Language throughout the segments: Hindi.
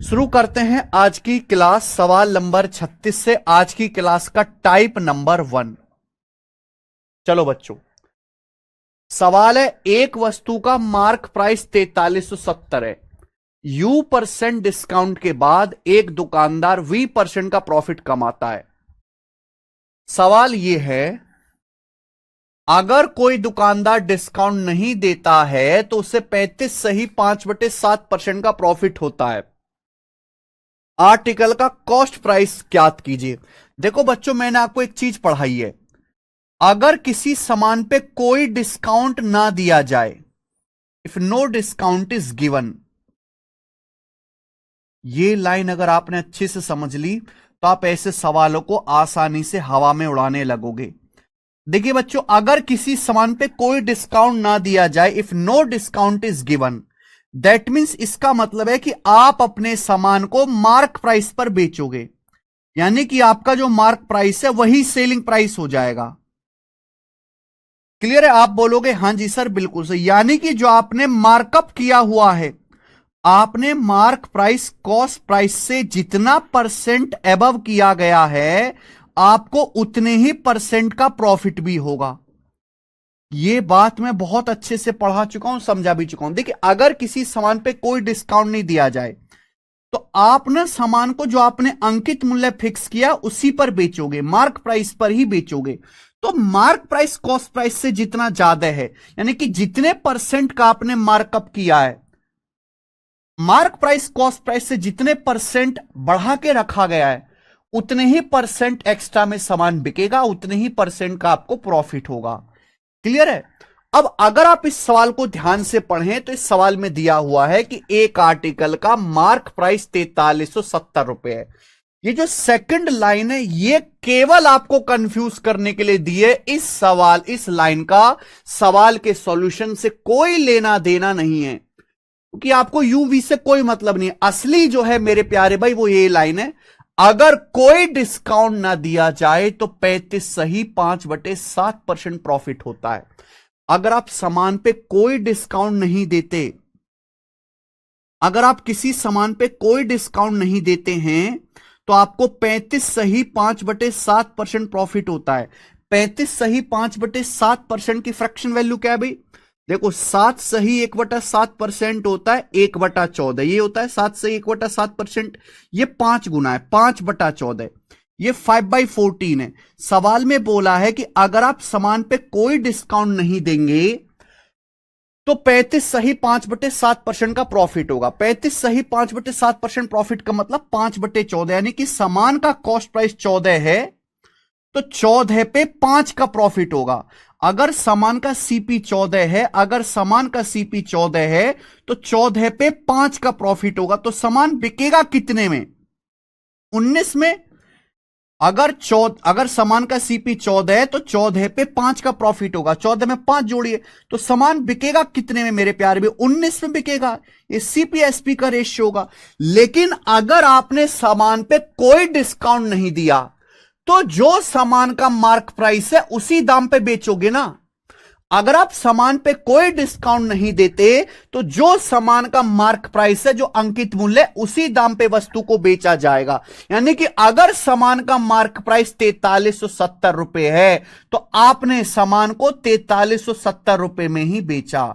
शुरू करते हैं आज की क्लास। सवाल नंबर 36 से आज की क्लास का टाइप नंबर 1। चलो बच्चों, सवाल है एक वस्तु का मार्क प्राइस 4370 है। U% डिस्काउंट के बाद एक दुकानदार V% का प्रॉफिट कमाता है। सवाल यह है, अगर कोई दुकानदार डिस्काउंट नहीं देता है तो उसे 35 सही 5/7% का प्रॉफिट होता है। आर्टिकल का कॉस्ट प्राइस ज्ञात कीजिए। देखो बच्चों, मैंने आपको एक चीज पढ़ाई है, अगर किसी सामान पे कोई डिस्काउंट ना दिया जाए, if no discount is given, ये लाइन अगर आपने अच्छे से समझ ली तो आप ऐसे सवालों को आसानी से हवा में उड़ाने लगोगे। देखिए बच्चों, अगर किसी सामान पे कोई डिस्काउंट ना दिया जाए, if no discount is given, that means इसका मतलब है कि आप अपने सामान को मार्क प्राइस पर बेचोगे, यानी कि आपका जो मार्क प्राइस है वही सेलिंग प्राइस हो जाएगा। क्लियर है? आप बोलोगे हां जी सर बिल्कुल सही, यानी कि जो आपने मार्कअप किया हुआ है, आपने मार्क प्राइस कॉस्ट प्राइस से जितना परसेंट एबव किया गया है, आपको उतने ही परसेंट का प्रॉफिट भी होगा। यह बात मैं बहुत अच्छे से पढ़ा चुका हूं, समझा भी चुका हूं। देखिए, अगर किसी सामान पे कोई डिस्काउंट नहीं दिया जाए तो आप ना सामान को जो आपने अंकित मूल्य फिक्स किया उसी पर बेचोगे, मार्क प्राइस पर ही बेचोगे। तो मार्क प्राइस कॉस्ट प्राइस से जितना ज्यादा है, यानी कि जितने परसेंट का आपने मार्कअप किया है, मार्क प्राइस कॉस्ट प्राइस से जितने परसेंट बढ़ा के रखा गया है, उतने ही परसेंट एक्स्ट्रा में सामान बिकेगा, उतने ही परसेंट का आपको प्रॉफिट होगा। क्लियर है? अब अगर आप इस सवाल को ध्यान से पढ़ें तो इस सवाल में दिया हुआ है कि एक आर्टिकल का मार्क प्राइस 4370 रुपए है। ये जो सेकंड लाइन है ये केवल आपको कंफ्यूज करने के लिए दी है। इस लाइन का सवाल के सॉल्यूशन से कोई लेना देना नहीं है, क्योंकि आपको यूवी से कोई मतलब नहीं है। असली जो है मेरे प्यारे भाई वो ये लाइन है, अगर कोई डिस्काउंट ना दिया जाए तो 35 सही 5/7% प्रॉफिट होता है। अगर आप सामान पे कोई डिस्काउंट नहीं देते, अगर आप किसी सामान पे कोई डिस्काउंट नहीं देते हैं तो आपको 35 सही 5/7% प्रॉफिट होता है। 35 सही 5/7% की फ्रैक्शन वैल्यू क्या है भाई? देखो, 7 सही 1/7% होता है 1/14, ये होता है 7 सही 1/7%, ये 5 गुना है 5/14, ये 5/14 है। सवाल में बोला है कि अगर आप सामान पे कोई डिस्काउंट नहीं देंगे तो 35 सही 5/7% का प्रॉफिट होगा। 35 सही 5/7% प्रॉफिट का मतलब 5/14, यानी कि सामान का कॉस्ट प्राइस 14 है तो 14 पे 5 का प्रॉफिट होगा। अगर सामान का सीपी 14 है, अगर सामान का सीपी 14 है तो 14 पे 5 का प्रॉफिट होगा। तो सामान बिकेगा कितने में? 19 में। अगर सामान का सीपी 14 है तो 14 पे 5 का प्रॉफिट होगा, 14 में 5 जोड़िए तो सामान बिकेगा कितने में मेरे प्यारे में? 19 में बिकेगा। ये सीपीएसपी का रेशियो होगा। लेकिन अगर आपने सामान पे कोई डिस्काउंट नहीं दिया तो जो सामान का मार्क प्राइस है उसी दाम पे बेचोगे ना। अगर आप सामान पे कोई डिस्काउंट नहीं देते तो जो सामान का मार्क प्राइस है, जो अंकित मूल्य, उसी दाम पे वस्तु को बेचा जाएगा। यानी कि अगर सामान का मार्क प्राइस 4370 रुपए है तो आपने सामान को 4370 रुपए में ही बेचा।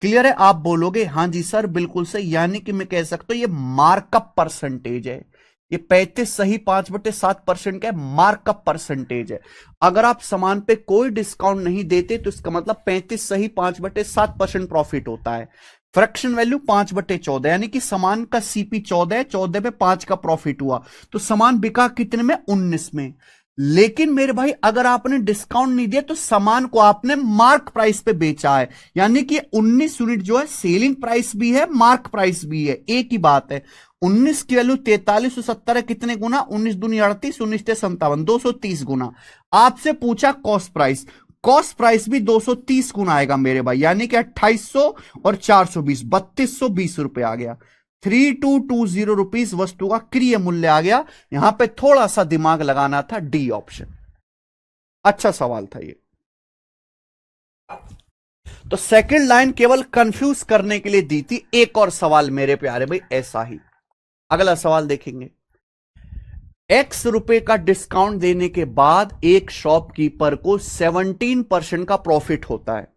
क्लियर है? आप बोलोगे हां जी सर बिल्कुल सही, यानी कि मैं कह सकता हूं ये मार्कअप परसेंटेज है। ये 35 सही 5/7% का मार्कअप परसेंटेज है। अगर आप सामान पे कोई डिस्काउंट नहीं देते तो इसका मतलब 35 सही 5/7% प्रॉफिट होता है। फ्रैक्शन वैल्यू 5/14, यानी कि सामान का सीपी 14 है, 14 पे 5 का प्रॉफिट हुआ तो सामान बिका कितने में? 19 में। लेकिन मेरे भाई अगर आपने डिस्काउंट नहीं दिया तो सामान को आपने मार्क प्राइस पे बेचा है, यानी कि 19 यूनिट जो है सेलिंग प्राइस भी है, मार्क प्राइस भी है, एक ही बात है। 19 की वैल्यू 4370 है, कितने गुना? 19 दूनी 38, 19 57, 230 गुना। आपसे पूछा कॉस्ट प्राइस, कॉस्ट प्राइस भी 230 गुना आएगा मेरे भाई, यानी कि 2800 और 420, 3220 रुपए आ गया। 3220 रुपीस वस्तु का क्रिय मूल्य आ गया। यहां पे थोड़ा सा दिमाग लगाना था, डी ऑप्शन। अच्छा सवाल था ये। तो सेकंड लाइन केवल कंफ्यूज करने के लिए दी थी। एक और सवाल मेरे प्यारे भाई ऐसा ही, अगला सवाल देखेंगे। एक्स रुपए का डिस्काउंट देने के बाद एक शॉपकीपर को 17% का प्रॉफिट होता है।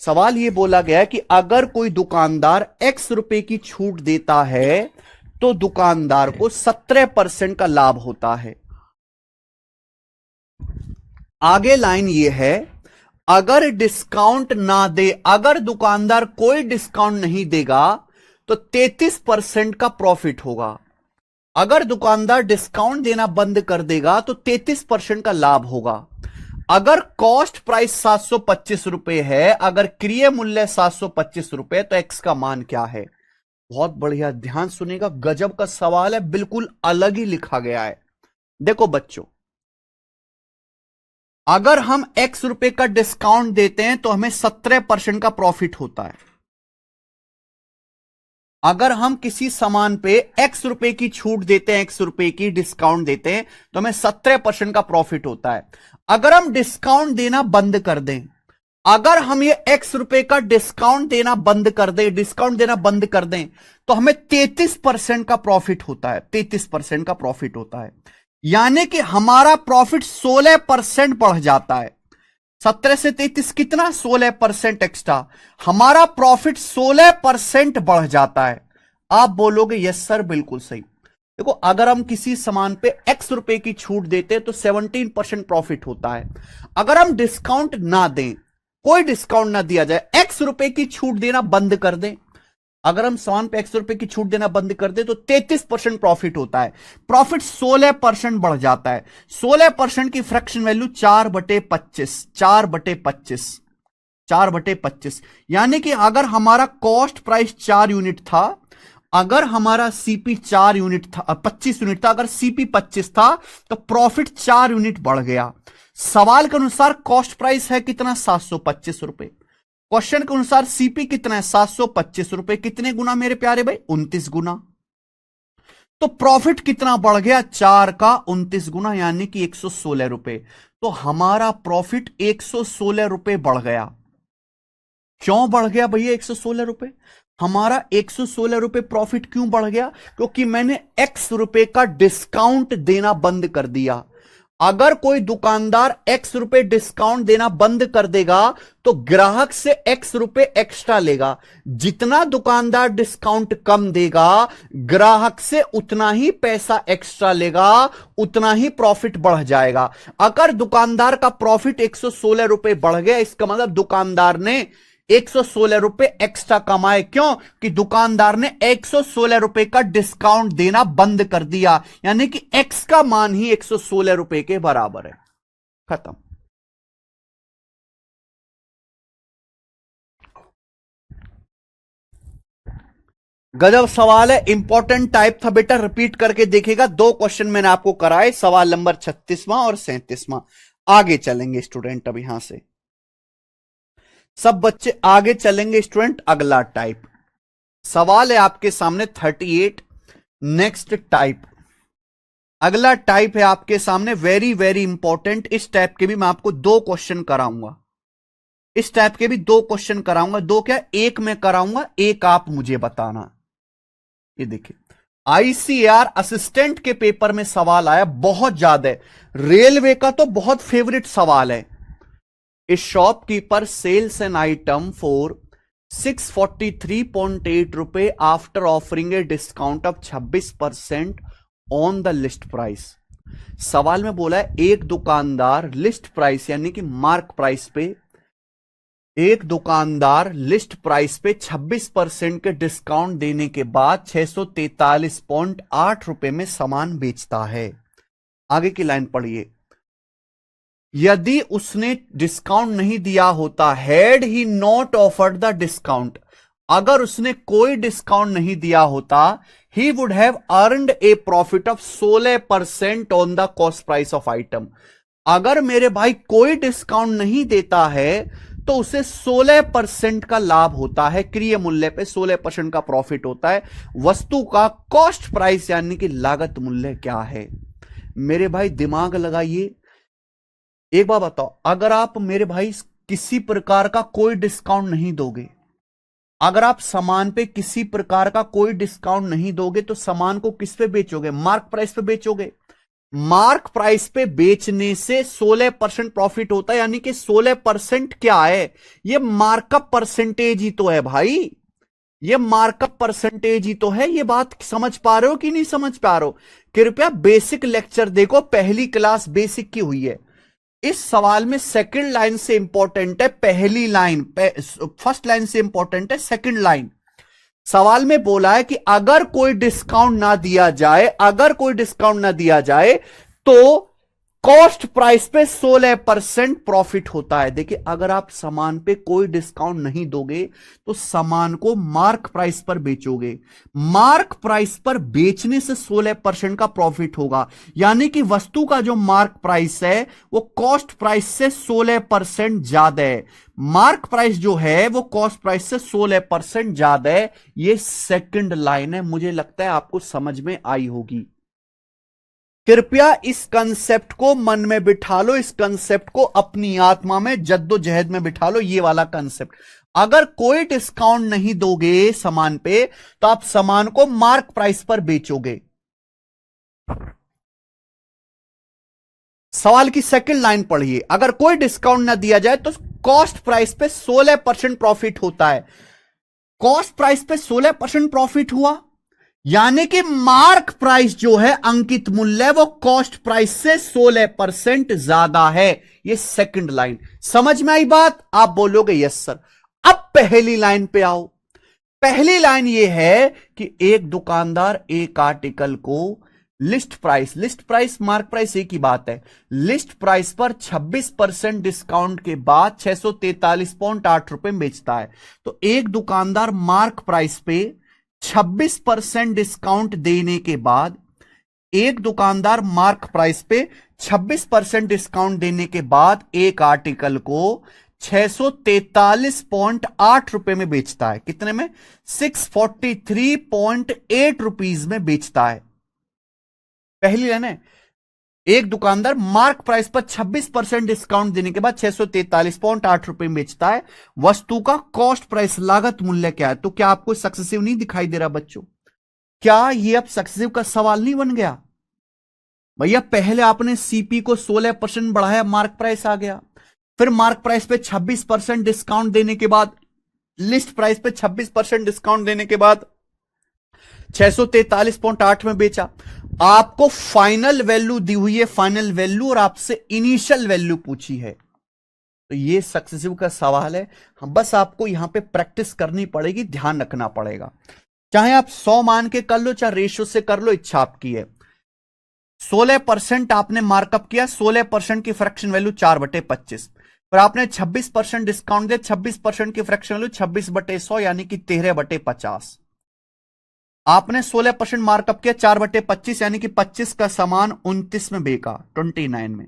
सवाल यह बोला गया है कि अगर कोई दुकानदार एक्स रुपए की छूट देता है तो दुकानदार को 17% का लाभ होता है। आगे लाइन यह है, अगर डिस्काउंट ना दे, अगर दुकानदार कोई डिस्काउंट नहीं देगा तो 33% का प्रॉफिट होगा। अगर दुकानदार डिस्काउंट देना बंद कर देगा तो 33% का लाभ होगा। अगर कॉस्ट प्राइस 725 रुपए है, अगर क्रय मूल्य 725 रुपए, तो एक्स का मान क्या है? बहुत बढ़िया, ध्यान सुनिएगा, गजब का सवाल है, बिल्कुल अलग ही लिखा गया है। देखो बच्चों, अगर हम एक्स रुपए का डिस्काउंट देते हैं तो हमें 17% का प्रॉफिट होता है। अगर हम किसी सामान पे एक्स रुपए की छूट देते हैं, एक्स रुपए की डिस्काउंट देते हैं, तो हमें 17% का प्रॉफिट होता है। अगर हम डिस्काउंट देना बंद कर दें, अगर हम ये एक्स रुपए का डिस्काउंट देना बंद कर दें, डिस्काउंट देना बंद कर दें, तो हमें 33% का प्रॉफिट होता है। 33% का प्रॉफिट होता है, यानी कि हमारा प्रॉफिट 16% बढ़ जाता है। 17 से 33 कितना? 16% एक्स्ट्रा, हमारा प्रॉफिट 16% बढ़ जाता है। आप बोलोगे यस सर, बिल्कुल सही। देखो, अगर हम किसी सामान पे एक्स रुपए की छूट देते हैं तो 17% प्रॉफिट होता है। अगर हम डिस्काउंट ना दें, कोई डिस्काउंट ना दिया जाए, एक्स रुपए की छूट देना बंद कर दें, अगर हम सामान पे एक्स रुपए की छूट देना बंद कर दे तो 33% प्रॉफिट होता है। प्रॉफिट 16% बढ़ जाता है। 16% की फ्रैक्शन वैल्यू 4/25, 4/25, 4/25, यानी कि अगर हमारा कॉस्ट प्राइस 4 यूनिट था, अगर हमारा सीपी 4 यूनिट था, 25 यूनिट था, अगर सीपी 25 था तो प्रॉफिट 4 यूनिट बढ़ गया। सवाल के अनुसार कॉस्ट प्राइस है कितना? 725 रुपए। क्वेश्चन के अनुसार सीपी कितना है? 725 रुपए। कितने गुना मेरे प्यारे भाई? 29 गुना। तो प्रॉफिट कितना बढ़ गया? 4 का 29 गुना, यानी कि 116 रुपए। तो हमारा प्रॉफिट 116 रुपए बढ़ गया। क्यों बढ़ गया भैया 116 रुपए? हमारा 116 रुपए प्रॉफिट क्यों बढ़ गया? क्योंकि मैंने एक्स रुपए का डिस्काउंट देना बंद कर दिया। अगर कोई दुकानदार एक्स रुपए डिस्काउंट देना बंद कर देगा तो ग्राहक से एक्स रुपए एक्स्ट्रा लेगा। जितना दुकानदार डिस्काउंट कम देगा, ग्राहक से उतना ही पैसा एक्स्ट्रा लेगा, उतना ही प्रॉफिट बढ़ जाएगा। अगर दुकानदार का प्रॉफिट 116 रुपए बढ़ गया, इसका मतलब दुकानदार ने 116 रुपए एक्स्ट्रा कमाए। क्यों? कि दुकानदार ने 116 रुपए का डिस्काउंट देना बंद कर दिया, यानी कि एक्स का मान ही 116 रुपए के बराबर है। खत्म। गजब सवाल है, इंपॉर्टेंट टाइप था बेटा, रिपीट करके देखिएगा। 2 क्वेश्चन मैंने आपको कराए, सवाल नंबर 36वां और 37वां। आगे चलेंगे स्टूडेंट, अब यहां से सब बच्चे आगे चलेंगे स्टूडेंट। अगला टाइप सवाल है आपके सामने 38। नेक्स्ट टाइप, अगला टाइप है आपके सामने, वेरी वेरी इंपॉर्टेंट। इस टाइप के भी मैं आपको 2 क्वेश्चन कराऊंगा। इस टाइप के भी 2 क्वेश्चन कराऊंगा। 2 क्या, 1 मैं कराऊंगा, 1 आप मुझे बताना। ये देखिए, आईसीएआर असिस्टेंट के पेपर में सवाल आया, बहुत ज्यादा। रेलवे का तो बहुत फेवरेट सवाल है। A shopkeeper sells an item for 643.8 रुपए after offering a discount of 26% on the list price। सवाल में बोला है, एक दुकानदार लिस्ट प्राइस यानी कि मार्क प्राइस पे, एक दुकानदार लिस्ट प्राइस पे 26% के डिस्काउंट देने के बाद 643.8 रुपए में सामान बेचता है। आगे की लाइन पढ़िए, यदि उसने डिस्काउंट नहीं दिया होता, had he not offered the discount, अगर उसने कोई डिस्काउंट नहीं दिया होता, he would have earned A profit of 16% on the cost price of item. अगर मेरे भाई कोई डिस्काउंट नहीं देता है तो उसे 16% का लाभ होता है, क्रय मूल्य पे 16% का प्रॉफिट होता है। वस्तु का कॉस्ट प्राइस यानी कि लागत मूल्य क्या है? मेरे भाई दिमाग लगाइए, एक बात बताओ, अगर आप मेरे भाई किसी प्रकार का कोई डिस्काउंट नहीं दोगे, अगर आप सामान पे किसी प्रकार का कोई डिस्काउंट नहीं दोगे तो सामान को किस पे बेचोगे? मार्क प्राइस पे बेचोगे। मार्क प्राइस पे बेचने से 16% प्रॉफिट होता है, यानी कि 16% क्या है? ये मार्कअप परसेंटेज ही तो है भाई, ये मार्कअप परसेंटेज ही तो है। ये बात समझ पा रहे हो कि नहीं समझ पा रहे हो? कृपया बेसिक लेक्चर देखो, पहली क्लास बेसिक की हुई है। इस सवाल में सेकंड लाइन से इंपॉर्टेंट है पहली लाइन, फर्स्ट लाइन से इंपॉर्टेंट है सेकंड लाइन। सवाल में बोला है कि अगर कोई डिस्काउंट ना दिया जाए, अगर कोई डिस्काउंट ना दिया जाए तो कॉस्ट प्राइस पे 16% प्रॉफिट होता है। देखिए, अगर आप सामान पे कोई डिस्काउंट नहीं दोगे तो सामान को मार्क प्राइस पर बेचोगे, मार्क प्राइस पर बेचने से 16% का प्रॉफिट होगा, यानी कि वस्तु का जो मार्क प्राइस है वो कॉस्ट प्राइस से 16% ज्यादा है। मार्क प्राइस जो है वो कॉस्ट प्राइस से 16% ज्यादा है। ये सेकंड लाइन है, मुझे लगता है आपको समझ में आई होगी। कृपया इस कंसेप्ट को मन में बिठा लो, इस कंसेप्ट को अपनी आत्मा में जद्दोजहद में बिठा लो। ये वाला कंसेप्ट, अगर कोई डिस्काउंट नहीं दोगे सामान पे तो आप सामान को मार्क प्राइस पर बेचोगे। सवाल की सेकंड लाइन पढ़िए, अगर कोई डिस्काउंट ना दिया जाए तो कॉस्ट प्राइस पे 16% प्रॉफिट होता है। कॉस्ट प्राइस पे 16% प्रॉफिट हुआ, यानी कि मार्क प्राइस जो है, अंकित मूल्य, वो कॉस्ट प्राइस से 16% ज्यादा है। ये सेकंड लाइन समझ में आई बात? आप बोलोगे यस सर। अब पहली लाइन पे आओ। पहली लाइन ये है कि एक दुकानदार एक आर्टिकल को लिस्ट प्राइस मार्क प्राइस एक ही बात है, लिस्ट प्राइस पर 26% डिस्काउंट के बाद 643.8 रुपए में बेचता है। तो एक दुकानदार मार्क प्राइस पे 26% डिस्काउंट देने के बाद, एक दुकानदार मार्क प्राइस पे 26% डिस्काउंट देने के बाद एक आर्टिकल को 643.8 रुपए में बेचता है। कितने में? 643.8 रुपीज में बेचता है। पहली लाइन है, एक दुकानदार मार्क प्राइस पर 26% डिस्काउंट देने के बाद 643.8 रुपए में बेचता है। वस्तु का कॉस्ट प्राइस लागत मूल्य क्या है? तो क्या आपको सक्सेसिव नहीं दिखाई दे रहा बच्चों? क्या ये अब सक्सेसिव का सवाल नहीं बन गया? भैया पहले आपने सीपी को 16% बढ़ाया, मार्क प्राइस आ गया, फिर मार्क प्राइस पे 26% डिस्काउंट देने के बाद, लिस्ट प्राइस पे 26% डिस्काउंट देने के बाद 643.8 में बेचा। आपको फाइनल वैल्यू दी हुई है, फाइनल वैल्यू, और आपसे इनिशियल वैल्यू पूछी है। तो ये सक्सेसिव का सवाल है। हम बस आपको यहां पे प्रैक्टिस करनी पड़ेगी, ध्यान रखना पड़ेगा। चाहे आप 100 मान के कर लो, चाहे रेशियो से कर लो, इच्छा आपकी है। 16% आपने मार्कअप किया, 16% की फ्रैक्शन वैल्यू 4/25, पर आपने 26% डिस्काउंट दिया, 26% की फ्रैक्शन वैल्यू 26/100 यानी कि 13/50। आपने 16% मार्कअप किया, 4/25 यानी कि 25 का सामान 29 में बेका, 29 में।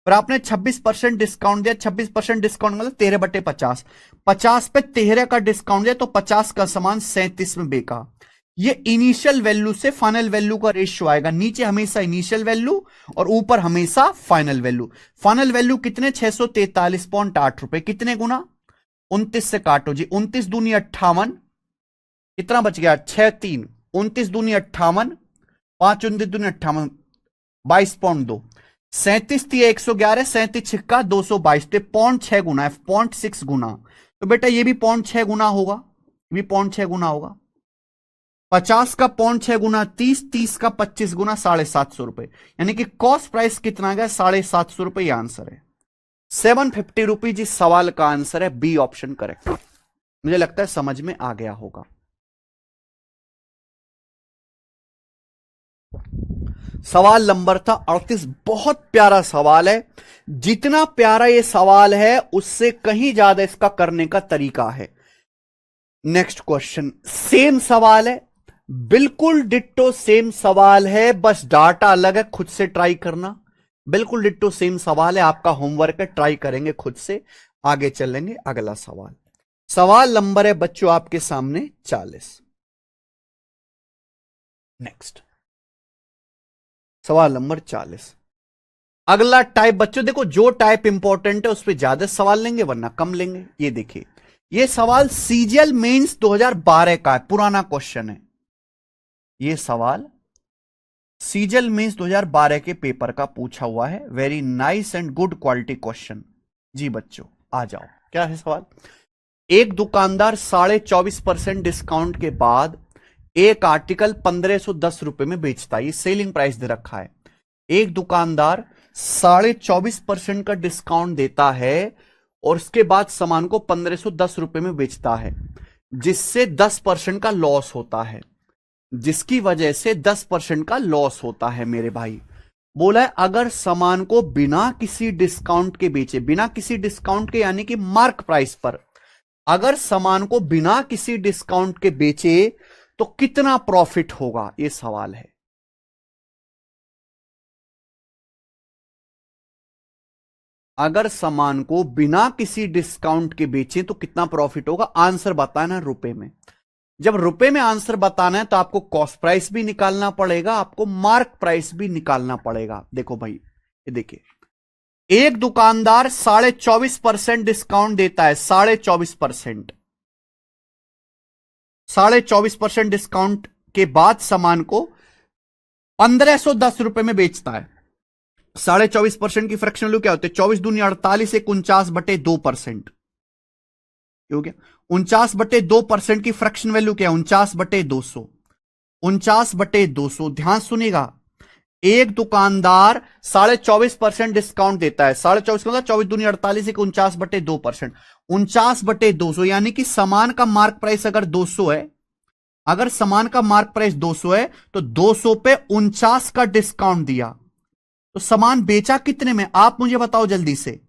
पर आपने 26% डिस्काउंट दिया, 26% डिस्काउंट मतलब 13/50, 50 पे 13 का डिस्काउंट दिया तो 50 का सामान 37 में बेका। ये इनिशियल वैल्यू से फाइनल वैल्यू का रेशियो आएगा। नीचे हमेशा इनिशियल वैल्यू और ऊपर हमेशा फाइनल वैल्यू। फाइनल वैल्यू कितने? 643.8 रुपए। कितने गुना? 29 से काटो जी, 29 दूनी 58, कितना बच गया? 6 3, 29 दूनी 58, 5 29 दूनी 58, 22.2, 37 थी 111, 37 छिक्का 222, 0.6 गुना है, 0.6 गुना। तो बेटा ये भी 0.6 गुना होगा, ये भी 0.6 गुना होगा। 50 का 0.6 गुना 30, 30 का 25 गुना 750 रुपए, यानी कि कॉस्ट प्राइस कितना गया? 750 रुपए। ये आंसर है 750 रुपीज। इस सवाल का आंसर है बी ऑप्शन करेक्ट। मुझे लगता है समझ में आ गया होगा। सवाल नंबर था 38। बहुत प्यारा सवाल है। जितना प्यारा ये सवाल है उससे कहीं ज्यादा इसका करने का तरीका है। नेक्स्ट क्वेश्चन, सेम सवाल है, बिल्कुल डिट्टो सेम सवाल है, बस डाटा अलग है, खुद से ट्राई करना। बिल्कुल डिट्टो सेम सवाल है, आपका होमवर्क है, ट्राई करेंगे खुद से। आगे चलेंगे, अगला सवाल। सवाल नंबर है बच्चों आपके सामने 40। नेक्स्ट सवाल नंबर 40। अगला टाइप बच्चों देखो, जो टाइप इंपॉर्टेंट है उस पर ज्यादा सवाल लेंगे वरना कम लेंगे। ये देखिए, ये सवाल सीजीएल मेंस 2012 का है, पुराना क्वेश्चन है। ये सवाल सीजीएल मेंस 2012 के पेपर का पूछा हुआ है। Very nice and good quality question. जी बच्चों आ जाओ, क्या है सवाल। एक दुकानदार 24.5% डिस्काउंट के बाद एक आर्टिकल 1510 रुपए में बेचता है। ये सेलिंग प्राइस दे रखा है। एक दुकानदार 24.5% का डिस्काउंट देता है और उसके बाद सामान को 1510 रुपए में बेचता है, जिससे 10% का लॉस होता है, जिसकी वजह से 10% का लॉस होता है मेरे भाई। बोला है अगर सामान को बिना किसी डिस्काउंट के बेचे, बिना किसी डिस्काउंट के यानी कि मार्क प्राइस पर, अगर सामान को बिना किसी डिस्काउंट के बेचे तो कितना प्रॉफिट होगा, यह सवाल है। अगर सामान को बिना किसी डिस्काउंट के बेचे तो कितना प्रॉफिट होगा, आंसर बताना रुपए में। जब रुपए में आंसर बताना है तो आपको कॉस्ट प्राइस भी निकालना पड़ेगा, आपको मार्क प्राइस भी निकालना पड़ेगा। देखो भाई, ये देखिए, एक दुकानदार 24.5% डिस्काउंट देता है, 24.5%, 24.5% डिस्काउंट के बाद सामान को 1510 रुपए में बेचता है। 24.5% की फ्रैक्शन वैल्यू क्या होती है, 24 दूनी 48, 49/2%। हो गया 49/2% की फ्रैक्शन वैल्यू क्या है, 49/200। 49/200, ध्यान सुनिएगा। एक दुकानदार 24.5% डिस्काउंट देता है, 24.5 का 24 दूनी 48, 49/2%। 49/200 यानी कि सामान का मार्क प्राइस अगर 200 है, अगर सामान का मार्क प्राइस 200 है तो 200 पे 49 का डिस्काउंट दिया तो सामान बेचा कितने में, आप मुझे बताओ जल्दी से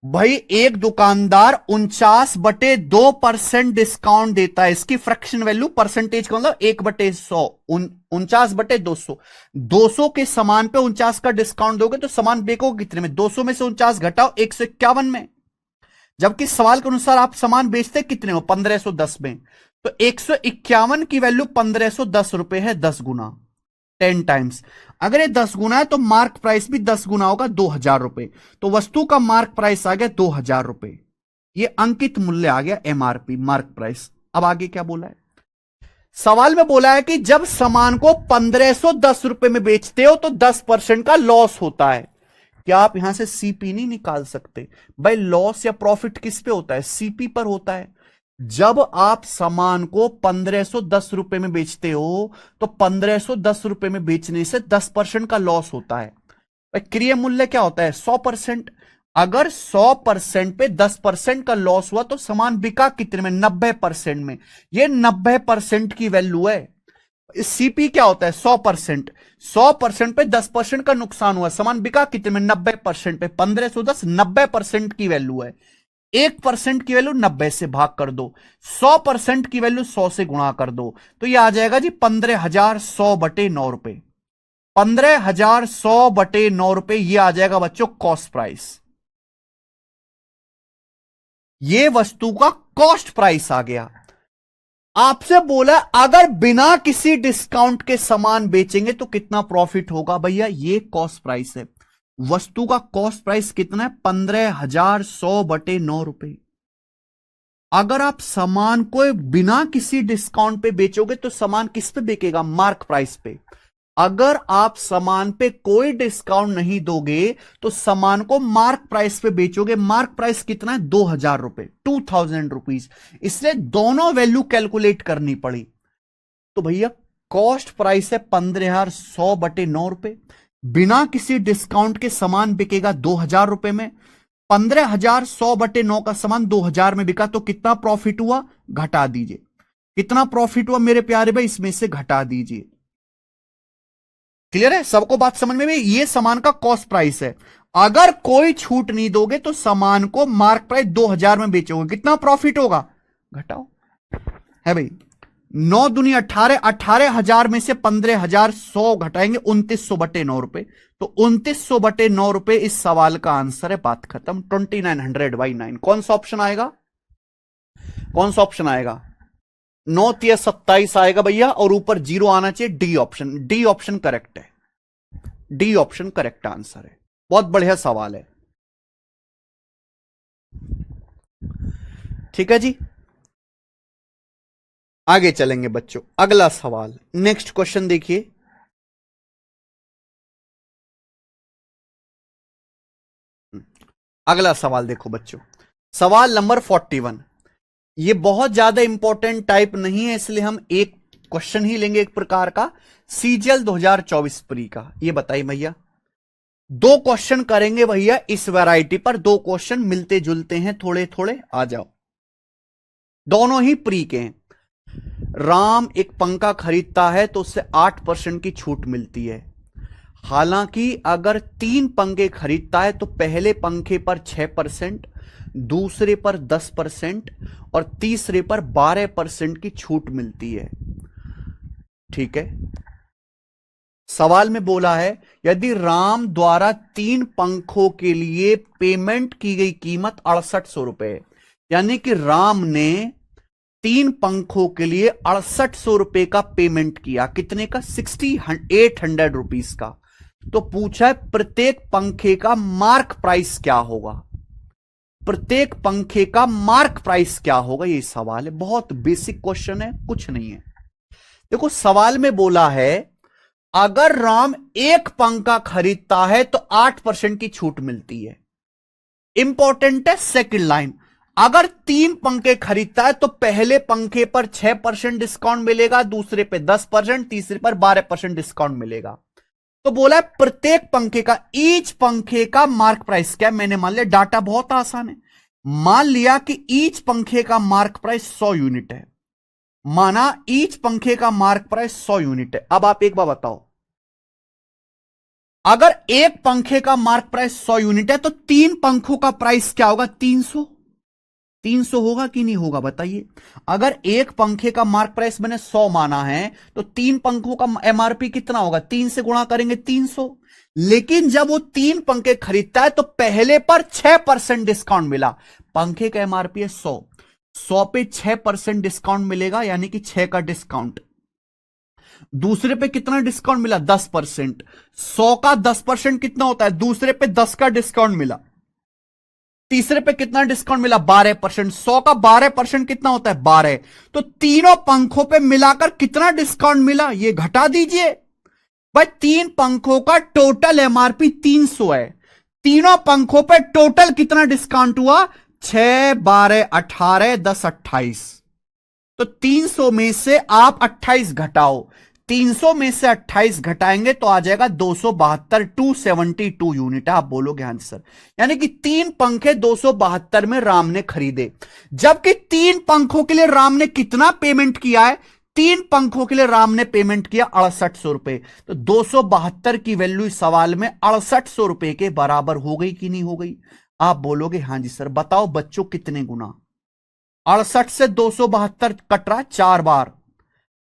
भाई। एक दुकानदार 49/2% डिस्काउंट देता है, इसकी फ्रैक्शन वैल्यू परसेंटेज का मतलब 1/100, 49/200। 200 के सामान पे 49 का डिस्काउंट दोगे तो सामान बेचोगे कितने में, 200 में से 49 घटाओ 151 में। जबकि सवाल के अनुसार आप सामान बेचते कितने हो, 1510 में। तो 151 की वैल्यू 1510 रुपए है, 10 गुना, 10 टाइम्स। अगर ये 10 गुना है तो मार्क प्राइस भी 10 गुना होगा, 2000 रुपए। तो वस्तु का मार्क प्राइस आ गया 2000 रुपए। ये अंकित मूल्य आ गया, एमआरपी, मार्क प्राइस। अब आगे क्या बोला है, सवाल में बोला है कि जब सामान को 1510 रुपए में बेचते हो तो 10% का लॉस होता है। क्या आप यहां से सीपी नहीं निकाल सकते भाई? लॉस या प्रॉफिट किस पे होता है, सीपी पर होता है। जब आप सामान को 1510 रुपए में बेचते हो तो 1510 रुपए में बेचने से 10% का लॉस होता है। क्रय मूल्य क्या होता है, 100%। अगर 100% पे 10% का लॉस हुआ तो सामान बिका कितने में, 90% में। ये 90% की वैल्यू है। सीपी क्या होता है, 100%। 100% पे 10% का नुकसान हुआ, सामान बिका कितने में, 90% पे। 1510 90% की वैल्यू है। 1% की वैल्यू 90 से भाग कर दो, 100% की वैल्यू 100 से गुणा कर दो, तो ये आ जाएगा जी 15,100/9 रुपए। 15,100/9 रुपए ये आ जाएगा बच्चों कॉस्ट प्राइस। ये वस्तु का कॉस्ट प्राइस आ गया। आपसे बोला अगर बिना किसी डिस्काउंट के सामान बेचेंगे तो कितना प्रॉफिट होगा, भैया ये कॉस्ट प्राइस है। वस्तु का कॉस्ट प्राइस कितना है, 15,100/9 रुपए। अगर आप सामान को बिना किसी डिस्काउंट पे बेचोगे तो सामान किस पे बिकेगा, मार्क प्राइस पे। अगर आप सामान पे कोई डिस्काउंट नहीं दोगे तो सामान को मार्क प्राइस पे बेचोगे। मार्क प्राइस कितना है, 2000 रुपए, 2000 रुपीज। इसलिए दोनों वैल्यू कैलकुलेट करनी पड़ी। तो भैया कॉस्ट प्राइस है 15,100/9 रुपए। बिना किसी डिस्काउंट के सामान बिकेगा 2000 रुपए में। 15,100/9 का सामान 2000 में बिका तो कितना प्रॉफिट हुआ, घटा दीजिए। कितना प्रॉफिट हुआ मेरे प्यारे भाई, इसमें से घटा दीजिए। क्लियर है सबको बात समझ में भी? ये सामान का कॉस्ट प्राइस है। अगर कोई छूट नहीं दोगे तो सामान को मार्क प्राइस 2000 में बेचोगे, कितना प्रॉफिट होगा, घटाओ। है भाई, 9 दूनी 18, 18,000 में से 15,100 घटाएंगे, 2900/9 रुपए। तो 2900/9 रुपए इस सवाल का आंसर है, बात खत्म। 2900/9 कौन सा ऑप्शन आएगा, कौन सा ऑप्शन आएगा, 9×3=27 आएगा भैया, और ऊपर 0 आना चाहिए, D option. D option correct है, डी ऑप्शन करेक्ट आंसर है। बहुत बढ़िया सवाल है। ठीक है जी, आगे चलेंगे बच्चों। अगला सवाल, नेक्स्ट क्वेश्चन देखिए। अगला सवाल देखो बच्चों, सवाल नंबर 41। ये बहुत ज्यादा इंपॉर्टेंट टाइप नहीं है, इसलिए हम एक क्वेश्चन ही लेंगे एक प्रकार का। सीजीएल 2024 प्री का ये बताइए भैया। दो क्वेश्चन करेंगे भैया इस वैरायटी पर, दो क्वेश्चन मिलते जुलते हैं थोड़े थोड़े, आ जाओ। दोनों ही प्री के हैं। राम एक पंखा खरीदता है तो उससे 8% की छूट मिलती है। हालांकि अगर 3 पंखे खरीदता है तो पहले पंखे पर 6%, दूसरे पर 10% और तीसरे पर 12% की छूट मिलती है। ठीक है, सवाल में बोला है यदि राम द्वारा 3 पंखों के लिए पेमेंट की गई कीमत 6800 रुपए, यानी कि राम ने 3 पंखों के लिए 6800 रुपए का पेमेंट किया। कितने का? 800 रुपीज का। तो पूछा है प्रत्येक पंखे का मार्क प्राइस क्या होगा। प्रत्येक पंखे का मार्क प्राइस क्या होगा, ये सवाल है। बहुत बेसिक क्वेश्चन है, कुछ नहीं है। देखो सवाल में बोला है अगर राम 1 पंखा खरीदता है तो 8% की छूट मिलती है। इंपॉर्टेंट है सेकंड लाइन। अगर 3 पंखे खरीदता है तो पहले पंखे पर 6% डिस्काउंट मिलेगा, दूसरे पे 10%, तीसरे पर 12% डिस्काउंट मिलेगा। तो बोला है प्रत्येक पंखे का, ईच पंखे का मार्क प्राइस क्या है। मैंने मान लिया, डाटा बहुत आसान है। मान लिया कि ईच पंखे का मार्क प्राइस 100 यूनिट है। माना ईच पंखे का मार्क प्राइस 100 यूनिट है। अब आप एक बार बताओ, अगर एक पंखे का मार्क प्राइस 100 यूनिट है तो 3 पंखों का प्राइस क्या होगा? 300। 300 होगा कि नहीं होगा बताइए। अगर एक पंखे का मार्क प्राइस मैंने 100 माना है तो 3 पंखों का एमआरपी कितना होगा? 3 से गुणा करेंगे 300। लेकिन जब वो 3 पंखे खरीदता है तो पहले पर 6% डिस्काउंट मिला। पंखे का एमआरपी है 100, 100 पे 6% डिस्काउंट मिलेगा, यानी कि 6 का डिस्काउंट। दूसरे पे कितना डिस्काउंट मिला? 10%। 100 का 10% कितना होता है? दूसरे पे 10 का डिस्काउंट मिला। तीसरे पे कितना डिस्काउंट मिला? 12%। 100 का 12% कितना होता है? 12। तो तीनों पंखों पे मिलाकर कितना डिस्काउंट मिला, ये घटा दीजिए भाई। 3 पंखों का टोटल एमआरपी 300 है। तीनों पंखों पे टोटल कितना डिस्काउंट हुआ? 6, 12, 18, 10, 28। तो 300 में से आप 28 घटाओ। 300 में से 28 घटाएंगे तो आ जाएगा 272, 272 यूनिट। आप बोलोगे हाँ सर, यानी कि 3 पंखे 272 में राम ने खरीदे। जबकि 3 पंखों के लिए राम ने कितना पेमेंट किया है? 3 पंखों के लिए राम ने पेमेंट किया 6800 रुपए। तो 272 की वैल्यू इस सवाल में 6800 रुपए के बराबर हो गई कि नहीं हो गई? आप बोलोगे हाँ जी सर। बताओ बच्चों कितने गुना? 68 से 272 कट रहा 4 बार।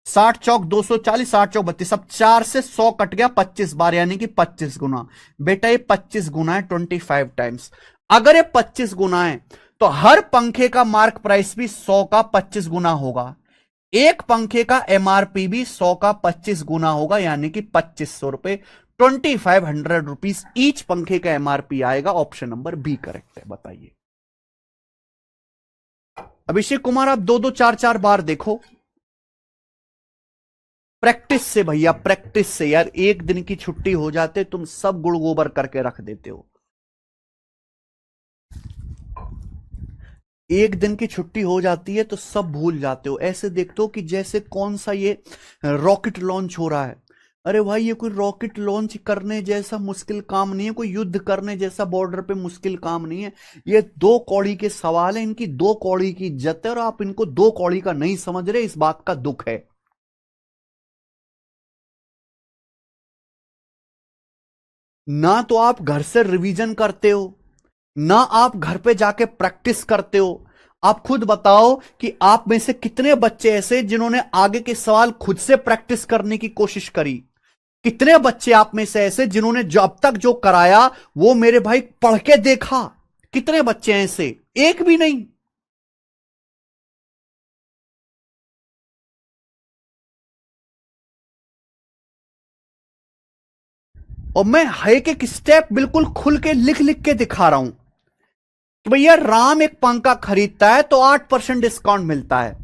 60 चौक 240, 60 चौक 32। अब 4 से 100 कट गया 25 बार, यानी कि 25 गुना। बेटा ये 25 गुना है, 25 टाइम्स। अगर ये 25 गुना है तो हर पंखे का मार्क प्राइस भी 100 का 25 गुना होगा। एक पंखे का एमआरपी भी 100 का 25 गुना होगा, यानी कि 2500 रुपए। 2500 रुपीज ईच पंखे का एमआरपी आएगा। ऑप्शन नंबर बी करेक्ट है। बताइए अभिषेक कुमार, आप 2-2, 4-4 बार देखो। प्रैक्टिस से भैया, प्रैक्टिस से यार। एक दिन की छुट्टी हो जाते तुम सब गुड़ गोबर करके रख देते हो। एक दिन की छुट्टी हो जाती है तो सब भूल जाते हो। ऐसे देखते हो कि जैसे कौन सा ये रॉकेट लॉन्च हो रहा है। अरे भाई ये कोई रॉकेट लॉन्च करने जैसा मुश्किल काम नहीं है, कोई युद्ध करने जैसा बॉर्डर पे मुश्किल काम नहीं है। ये 2 कौड़ी के सवाल है, इनकी 2 कौड़ी की इज्जत है और आप इनको 2 कौड़ी का नहीं समझ रहे, इस बात का दुख है। ना तो आप घर से रिवीजन करते हो, ना आप घर पे जाके प्रैक्टिस करते हो। आप खुद बताओ कि आप में से कितने बच्चे ऐसे जिन्होंने आगे के सवाल खुद से प्रैक्टिस करने की कोशिश करी। कितने बच्चे आप में से ऐसे जिन्होंने जो अब तक जो कराया वो मेरे भाई पढ़ के देखा। कितने बच्चे ऐसे? एक भी नहीं। और मैं एक एक स्टेप बिल्कुल खुल के लिख लिख के दिखा रहा हूं। कि भैया राम एक पंखा खरीदता है तो 8% डिस्काउंट मिलता है।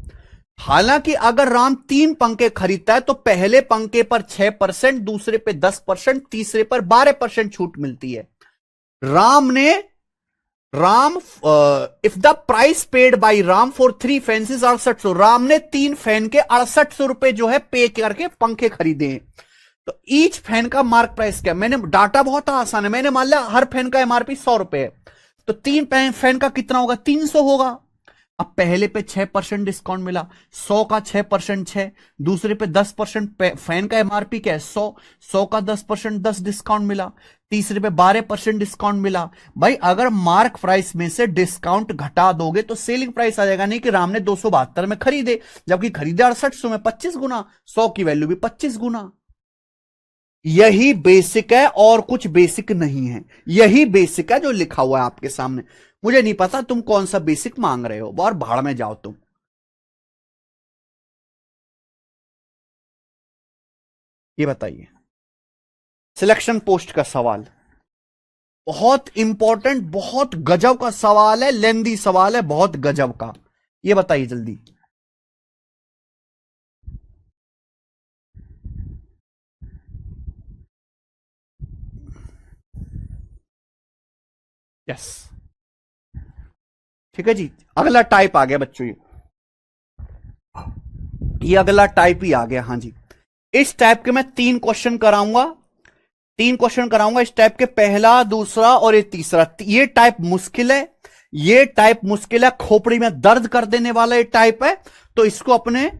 हालांकि अगर राम 3 पंखे खरीदता है तो पहले पंखे पर 6%, दूसरे पे 10%, तीसरे पर 12% छूट मिलती है। राम ने Ram if the price paid by Ram for 3 fans is 6800, Ram ने 3 फैन के 6800 रुपए जो है पे करके पंखे खरीदे हैं। तो ईच फैन का मार्क प्राइस क्या, मैंने डाटा बहुत आसान है, मैंने मान लिया हर फैन का एमआरपी 100 रुपए है, तो 3 फैन का कितना होगा, 300 होगा। अब पहले पे 6% डिस्काउंट मिला, 100 का 6% 6, दूसरे पे 10%, फैन का एमआरपी क्या है 100, 100 का 10% 10 डिस्काउंट मिला, तीसरे पे 12% डिस्काउंट मिला। भाई अगर मार्क प्राइस में से डिस्काउंट घटा दोगे तो सेलिंग प्राइस आ जाएगा। नहीं कि राम ने 272 में खरीदे जबकि खरीदे 6800 में, 25 गुना, 100 की वैल्यू भी 25 गुना। यही बेसिक है और कुछ बेसिक नहीं है, यही बेसिक है जो लिखा हुआ है आपके सामने। मुझे नहीं पता तुम कौन सा बेसिक मांग रहे हो, और भाड़ में जाओ तुम। ये बताइए, सिलेक्शन पोस्ट का सवाल बहुत इंपॉर्टेंट, बहुत गजब का सवाल है, लेंदी सवाल है, बहुत गजब का। ये बताइए जल्दी। यस, ठीक है जी। अगला टाइप आ गया बच्चों, ये अगला टाइप ही आ गया। हाँ जी, इस टाइप के मैं 3 क्वेश्चन कराऊंगा, 3 क्वेश्चन कराऊंगा इस टाइप के, पहला, दूसरा और ये तीसरा। ये टाइप मुश्किल है, ये टाइप मुश्किल है, खोपड़ी में दर्द कर देने वाला ये टाइप है। तो इसको अपने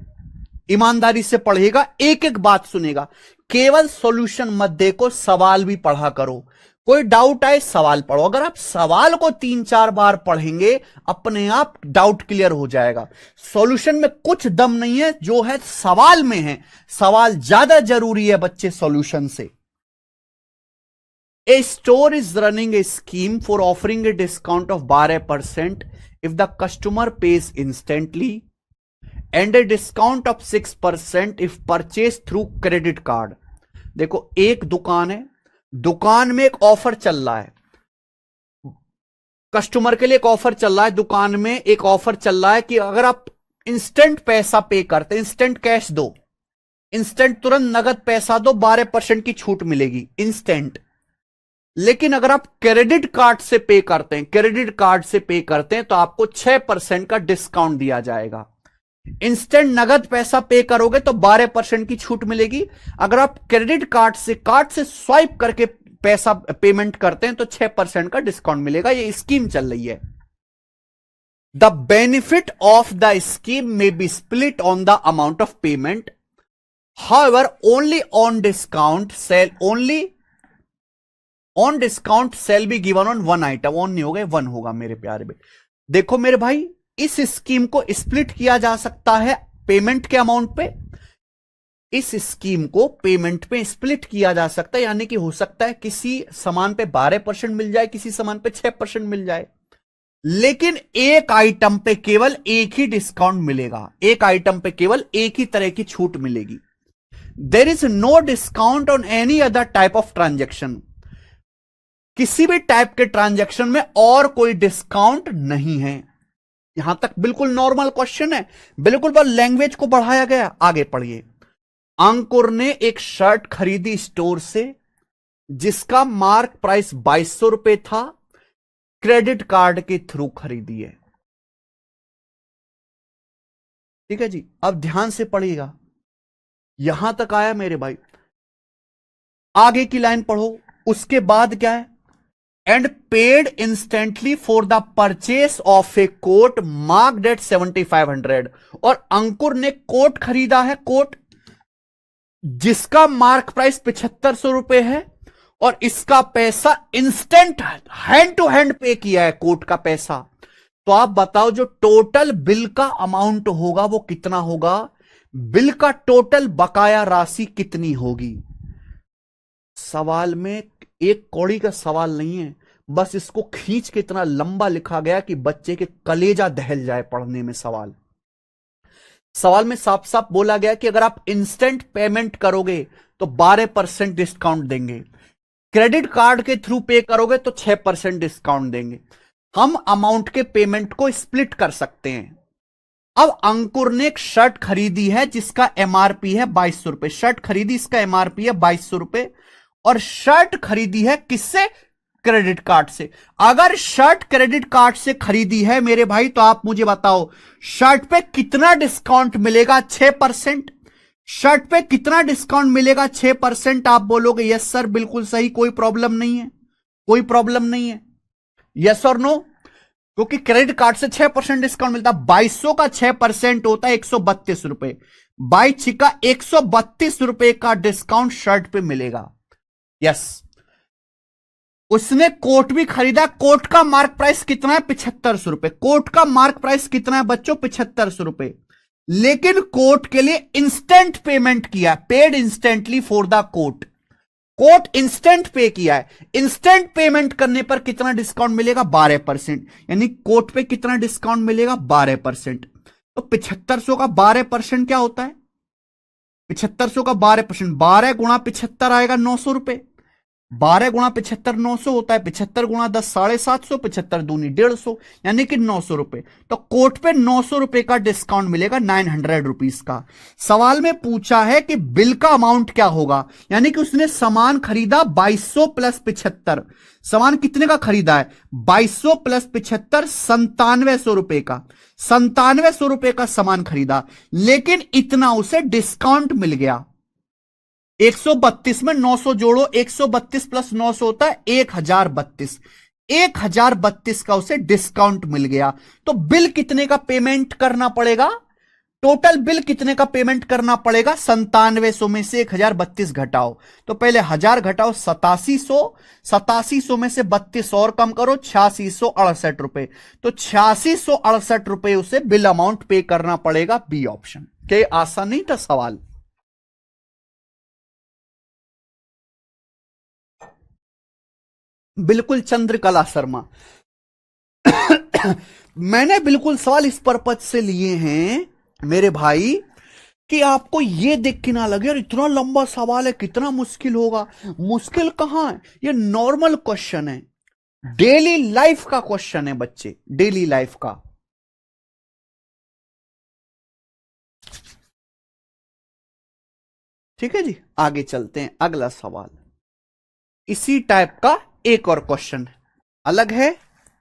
ईमानदारी से पढ़ेगा, एक एक बात सुनेगा, केवल सॉल्यूशन मत देखो, सवाल भी पढ़ा करो। कोई डाउट आए सवाल पढ़ो, अगर आप सवाल को 3-4 बार पढ़ेंगे अपने आप डाउट क्लियर हो जाएगा। सॉल्यूशन में कुछ दम नहीं है, जो है सवाल में है, सवाल ज्यादा जरूरी है बच्चे सॉल्यूशन से। A store is running a scheme for offering a discount of 12% if the customer pays instantly and a discount of 6% if purchased through credit card। देखो एक दुकान है, दुकान में एक ऑफर चल रहा है, कस्टमर के लिए एक ऑफर चल रहा है, दुकान में एक ऑफर चल रहा है कि अगर आप इंस्टेंट पैसा पे करते, इंस्टेंट कैश दो, इंस्टेंट तुरंत नगद पैसा दो, 12% की छूट मिलेगी इंस्टेंट। लेकिन अगर आप क्रेडिट कार्ड से पे करते हैं, क्रेडिट कार्ड से पे करते हैं तो आपको 6% का डिस्काउंट दिया जाएगा। इंस्टेंट नगद पैसा पे करोगे तो 12% की छूट मिलेगी। अगर आप क्रेडिट कार्ड से स्वाइप करके पैसा पेमेंट करते हैं तो 6% का डिस्काउंट मिलेगा। ये स्कीम चल रही है। The benefit of the scheme may be split on the amount of payment, however only on discount sale, only on discount sale be given on one item. On नहीं होगा, वन होगा मेरे प्यारे भाई। देखो मेरे भाई, इस स्कीम को स्प्लिट किया जा सकता है पेमेंट के अमाउंट पे, इस स्कीम को पेमेंट पे स्प्लिट किया जा सकता है, यानी कि हो सकता है किसी सामान पे 12% मिल जाए, किसी सामान पे 6% मिल जाए, लेकिन एक आइटम पे केवल एक ही डिस्काउंट मिलेगा, एक आइटम पे केवल एक ही तरह की छूट मिलेगी। There is no discount on any other type of transaction, किसी भी टाइप के ट्रांजैक्शन में और कोई डिस्काउंट नहीं है। यहां तक बिल्कुल नॉर्मल क्वेश्चन है, बिल्कुल बस लैंग्वेज को बढ़ाया गया। आगे पढ़िए। अंकुर ने एक शर्ट खरीदी स्टोर से जिसका मार्क प्राइस 2200 रुपए था, क्रेडिट कार्ड के थ्रू खरीदी है। ठीक है जी, अब ध्यान से पढ़िएगा, यहां तक आया मेरे भाई। आगे की लाइन पढ़ो, उसके बाद क्या है, and paid instantly for the purchase of a coat marked at 7500। और अंकुर ने कोट खरीदा है, कोट जिसका मार्क प्राइस 7500 रुपए है, और इसका पैसा इंस्टेंट हैंड टू हैंड पे किया है, कोट का पैसा। तो आप बताओ जो टोटल बिल का अमाउंट होगा वो कितना होगा, बिल का टोटल बकाया राशि कितनी होगी। सवाल में एक कौड़ी का सवाल नहीं है, बस इसको खींच के इतना लंबा लिखा गया कि बच्चे के कलेजा दहल जाए पढ़ने में। सवाल में साफ साफ बोला गया कि अगर आप इंस्टेंट पेमेंट करोगे तो 12% डिस्काउंट देंगे, क्रेडिट कार्ड के थ्रू पे करोगे तो 6% डिस्काउंट देंगे। हम अमाउंट के पेमेंट को स्प्लिट कर सकते हैं। अब अंकुर ने एक शर्ट खरीदी है जिसका एमआरपी है 2200 रुपए, शर्ट खरीदी, इसका एमआरपी है 2200 रुपए, और शर्ट खरीदी है किससे? क्रेडिट कार्ड से। अगर शर्ट क्रेडिट कार्ड से खरीदी है मेरे भाई, तो आप मुझे बताओ शर्ट पे कितना डिस्काउंट मिलेगा? 6%। शर्ट पे कितना डिस्काउंट मिलेगा? 6%। आप बोलोगे यस सर बिल्कुल सही, कोई प्रॉब्लम नहीं है, कोई प्रॉब्लम नहीं है, यस और नो। क्योंकि क्रेडिट कार्ड से 6% डिस्काउंट मिलता है। 2200 का 6% होता है 132 रुपए। 22 का 132 रुपए का डिस्काउंट शर्ट पे मिलेगा। यस। उसने कोट भी खरीदा, कोट का मार्क प्राइस कितना है? 7500 रुपए। कोट का मार्क प्राइस कितना है बच्चों? 7500 रुपए। लेकिन कोट के लिए इंस्टेंट पेमेंट किया, paid instantly for the coat. Coat instant pay किया है। इंस्टेंट पेमेंट करने पर कितना डिस्काउंट मिलेगा? 12%। यानी कोट पे कितना डिस्काउंट मिलेगा? 12%। तो 7500 का 12% क्या होता है? 7500 का 12%, 12 गुणा 75 आएगा 900 रुपए। 12 गुणा 75 900 होता है। 75 गुणा 10 750, 75 दूनी 150, यानी कि 900 रुपए। तो कोट पे 900 रुपए का डिस्काउंट मिलेगा, 900 रुपीज का। सवाल में पूछा है कि बिल का अमाउंट क्या होगा, यानी कि उसने सामान खरीदा 2200 प्लस 75। सामान कितने का खरीदा है? 2200 प्लस 75, 9700 रुपए का। 9700 रुपए का सामान खरीदा, लेकिन इतना उसे डिस्काउंट मिल गया। 132 में 900 जोड़ो, 132 प्लस 900 होता है 1032। 1032 का उसे डिस्काउंट मिल गया। तो बिल कितने का पेमेंट करना पड़ेगा? टोटल बिल कितने का पेमेंट करना पड़ेगा? 9700 में से 1032 घटाओ। तो पहले 1000 घटाओ, 8700। 8700 में से 32 और कम करो, 8668 रुपए। तो 8668 रुपए उसे बिल अमाउंट पे करना पड़ेगा। B option. क्या आसान नहीं था सवाल? बिल्कुल चंद्रकला शर्मा। मैंने बिल्कुल सवाल इस पर्पज से लिए हैं मेरे भाई कि आपको यह देख के ना लगे यार इतना लंबा सवाल है, कितना मुश्किल होगा। मुश्किल कहां है, ये नॉर्मल क्वेश्चन है, डेली लाइफ का क्वेश्चन है बच्चे, डेली लाइफ का। ठीक है जी, आगे चलते हैं। अगला सवाल इसी टाइप का एक और क्वेश्चन अलग है।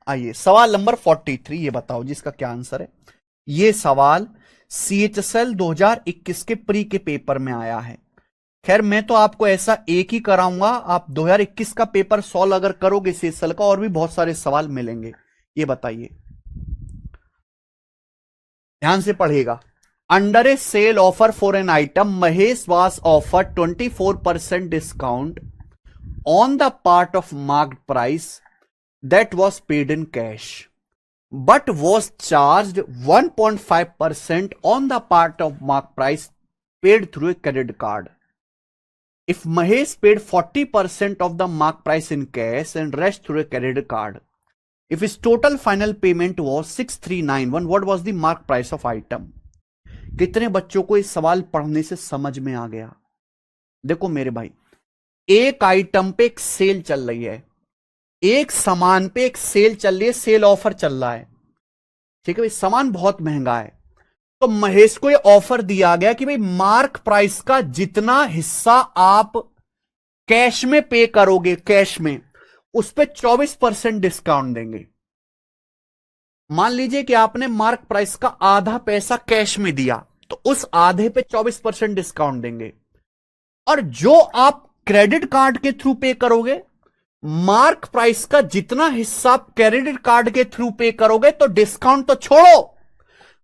आइए सवाल नंबर 43, ये बताओ जिसका क्या आंसर है। ये सवाल CHSL 2021 के प्री के पेपर में आया है। खैर मैं तो आपको ऐसा एक ही कराऊंगा, आप 2021 का पेपर सॉल्व अगर करोगे CHSL का, और भी बहुत सारे सवाल मिलेंगे। ये बताइए, ध्यान से पढ़ेगा। Under A cell offer for an item, Mahesh was offer 24% discount on the part of marked price that was paid in cash, but was charged 1.5% on the part of marked price paid through a credit card. If Mahesh paid 40% of the marked price in cash and rest through a credit card, if his total final payment was 6391, what was the marked price of item? कितने बच्चों को इस सवाल पढ़ने से समझ में आ गया? देखो मेरे भाई, एक आइटम पे एक सेल चल रही है, एक सामान पे एक सेल चल रही है, सेल ऑफर चल रहा है। ठीक है भाई, सामान बहुत महंगा है, तो महेश को ये ऑफर दिया गया कि भाई मार्क प्राइस का जितना हिस्सा आप कैश में पे करोगे, कैश में, उस पे 24% डिस्काउंट देंगे। मान लीजिए कि आपने मार्क प्राइस का आधा पैसा कैश में दिया, तो उस आधे पे 24% डिस्काउंट देंगे। और जो आप क्रेडिट कार्ड के थ्रू पे करोगे, मार्क प्राइस का जितना हिस्सा आप क्रेडिट कार्ड के थ्रू पे करोगे, तो डिस्काउंट तो छोड़ो,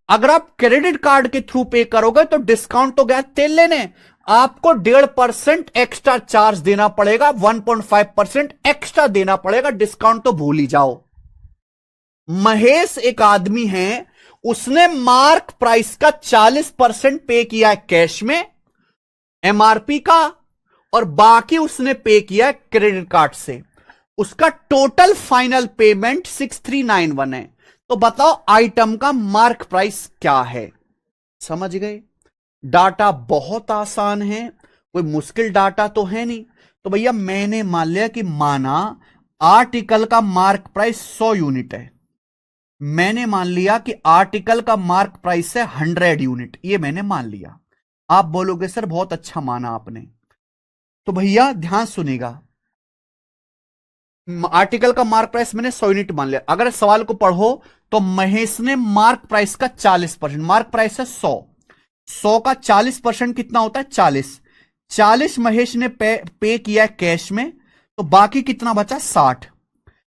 अगर आप क्रेडिट कार्ड के थ्रू पे करोगे तो डिस्काउंट तो गया तेल लेने, आपको 1.5% एक्स्ट्रा चार्ज देना पड़ेगा, 1.5% एक्स्ट्रा देना पड़ेगा। डिस्काउंट तो भूल ही जाओ। महेश एक आदमी है, उसने मार्क प्राइस का 40% पे किया है कैश में एमआरपी का, और बाकी उसने पे किया है क्रेडिट कार्ड से। उसका टोटल फाइनल पेमेंट 6391 है। तो बताओ आइटम का मार्क प्राइस क्या है? समझ गए? डाटा बहुत आसान है, कोई मुश्किल डाटा तो है नहीं। तो भैया मैंने मान लिया कि माना आर्टिकल का मार्क प्राइस 100 यूनिट है, मैंने मान लिया कि आर्टिकल का मार्क प्राइस है 100 यूनिट, ये मैंने मान लिया। आप बोलोगे सर बहुत अच्छा माना आपने, तो भैया ध्यान सुनेगा, आर्टिकल का मार्क प्राइस मैंने 100 यूनिट मान लिया। अगर सवाल को पढ़ो तो महेश ने मार्क प्राइस का 40%, मार्क प्राइस है 100, 100 का 40% कितना होता है 40, 40 महेश ने पे किया कैश में, तो बाकी कितना बचा 60,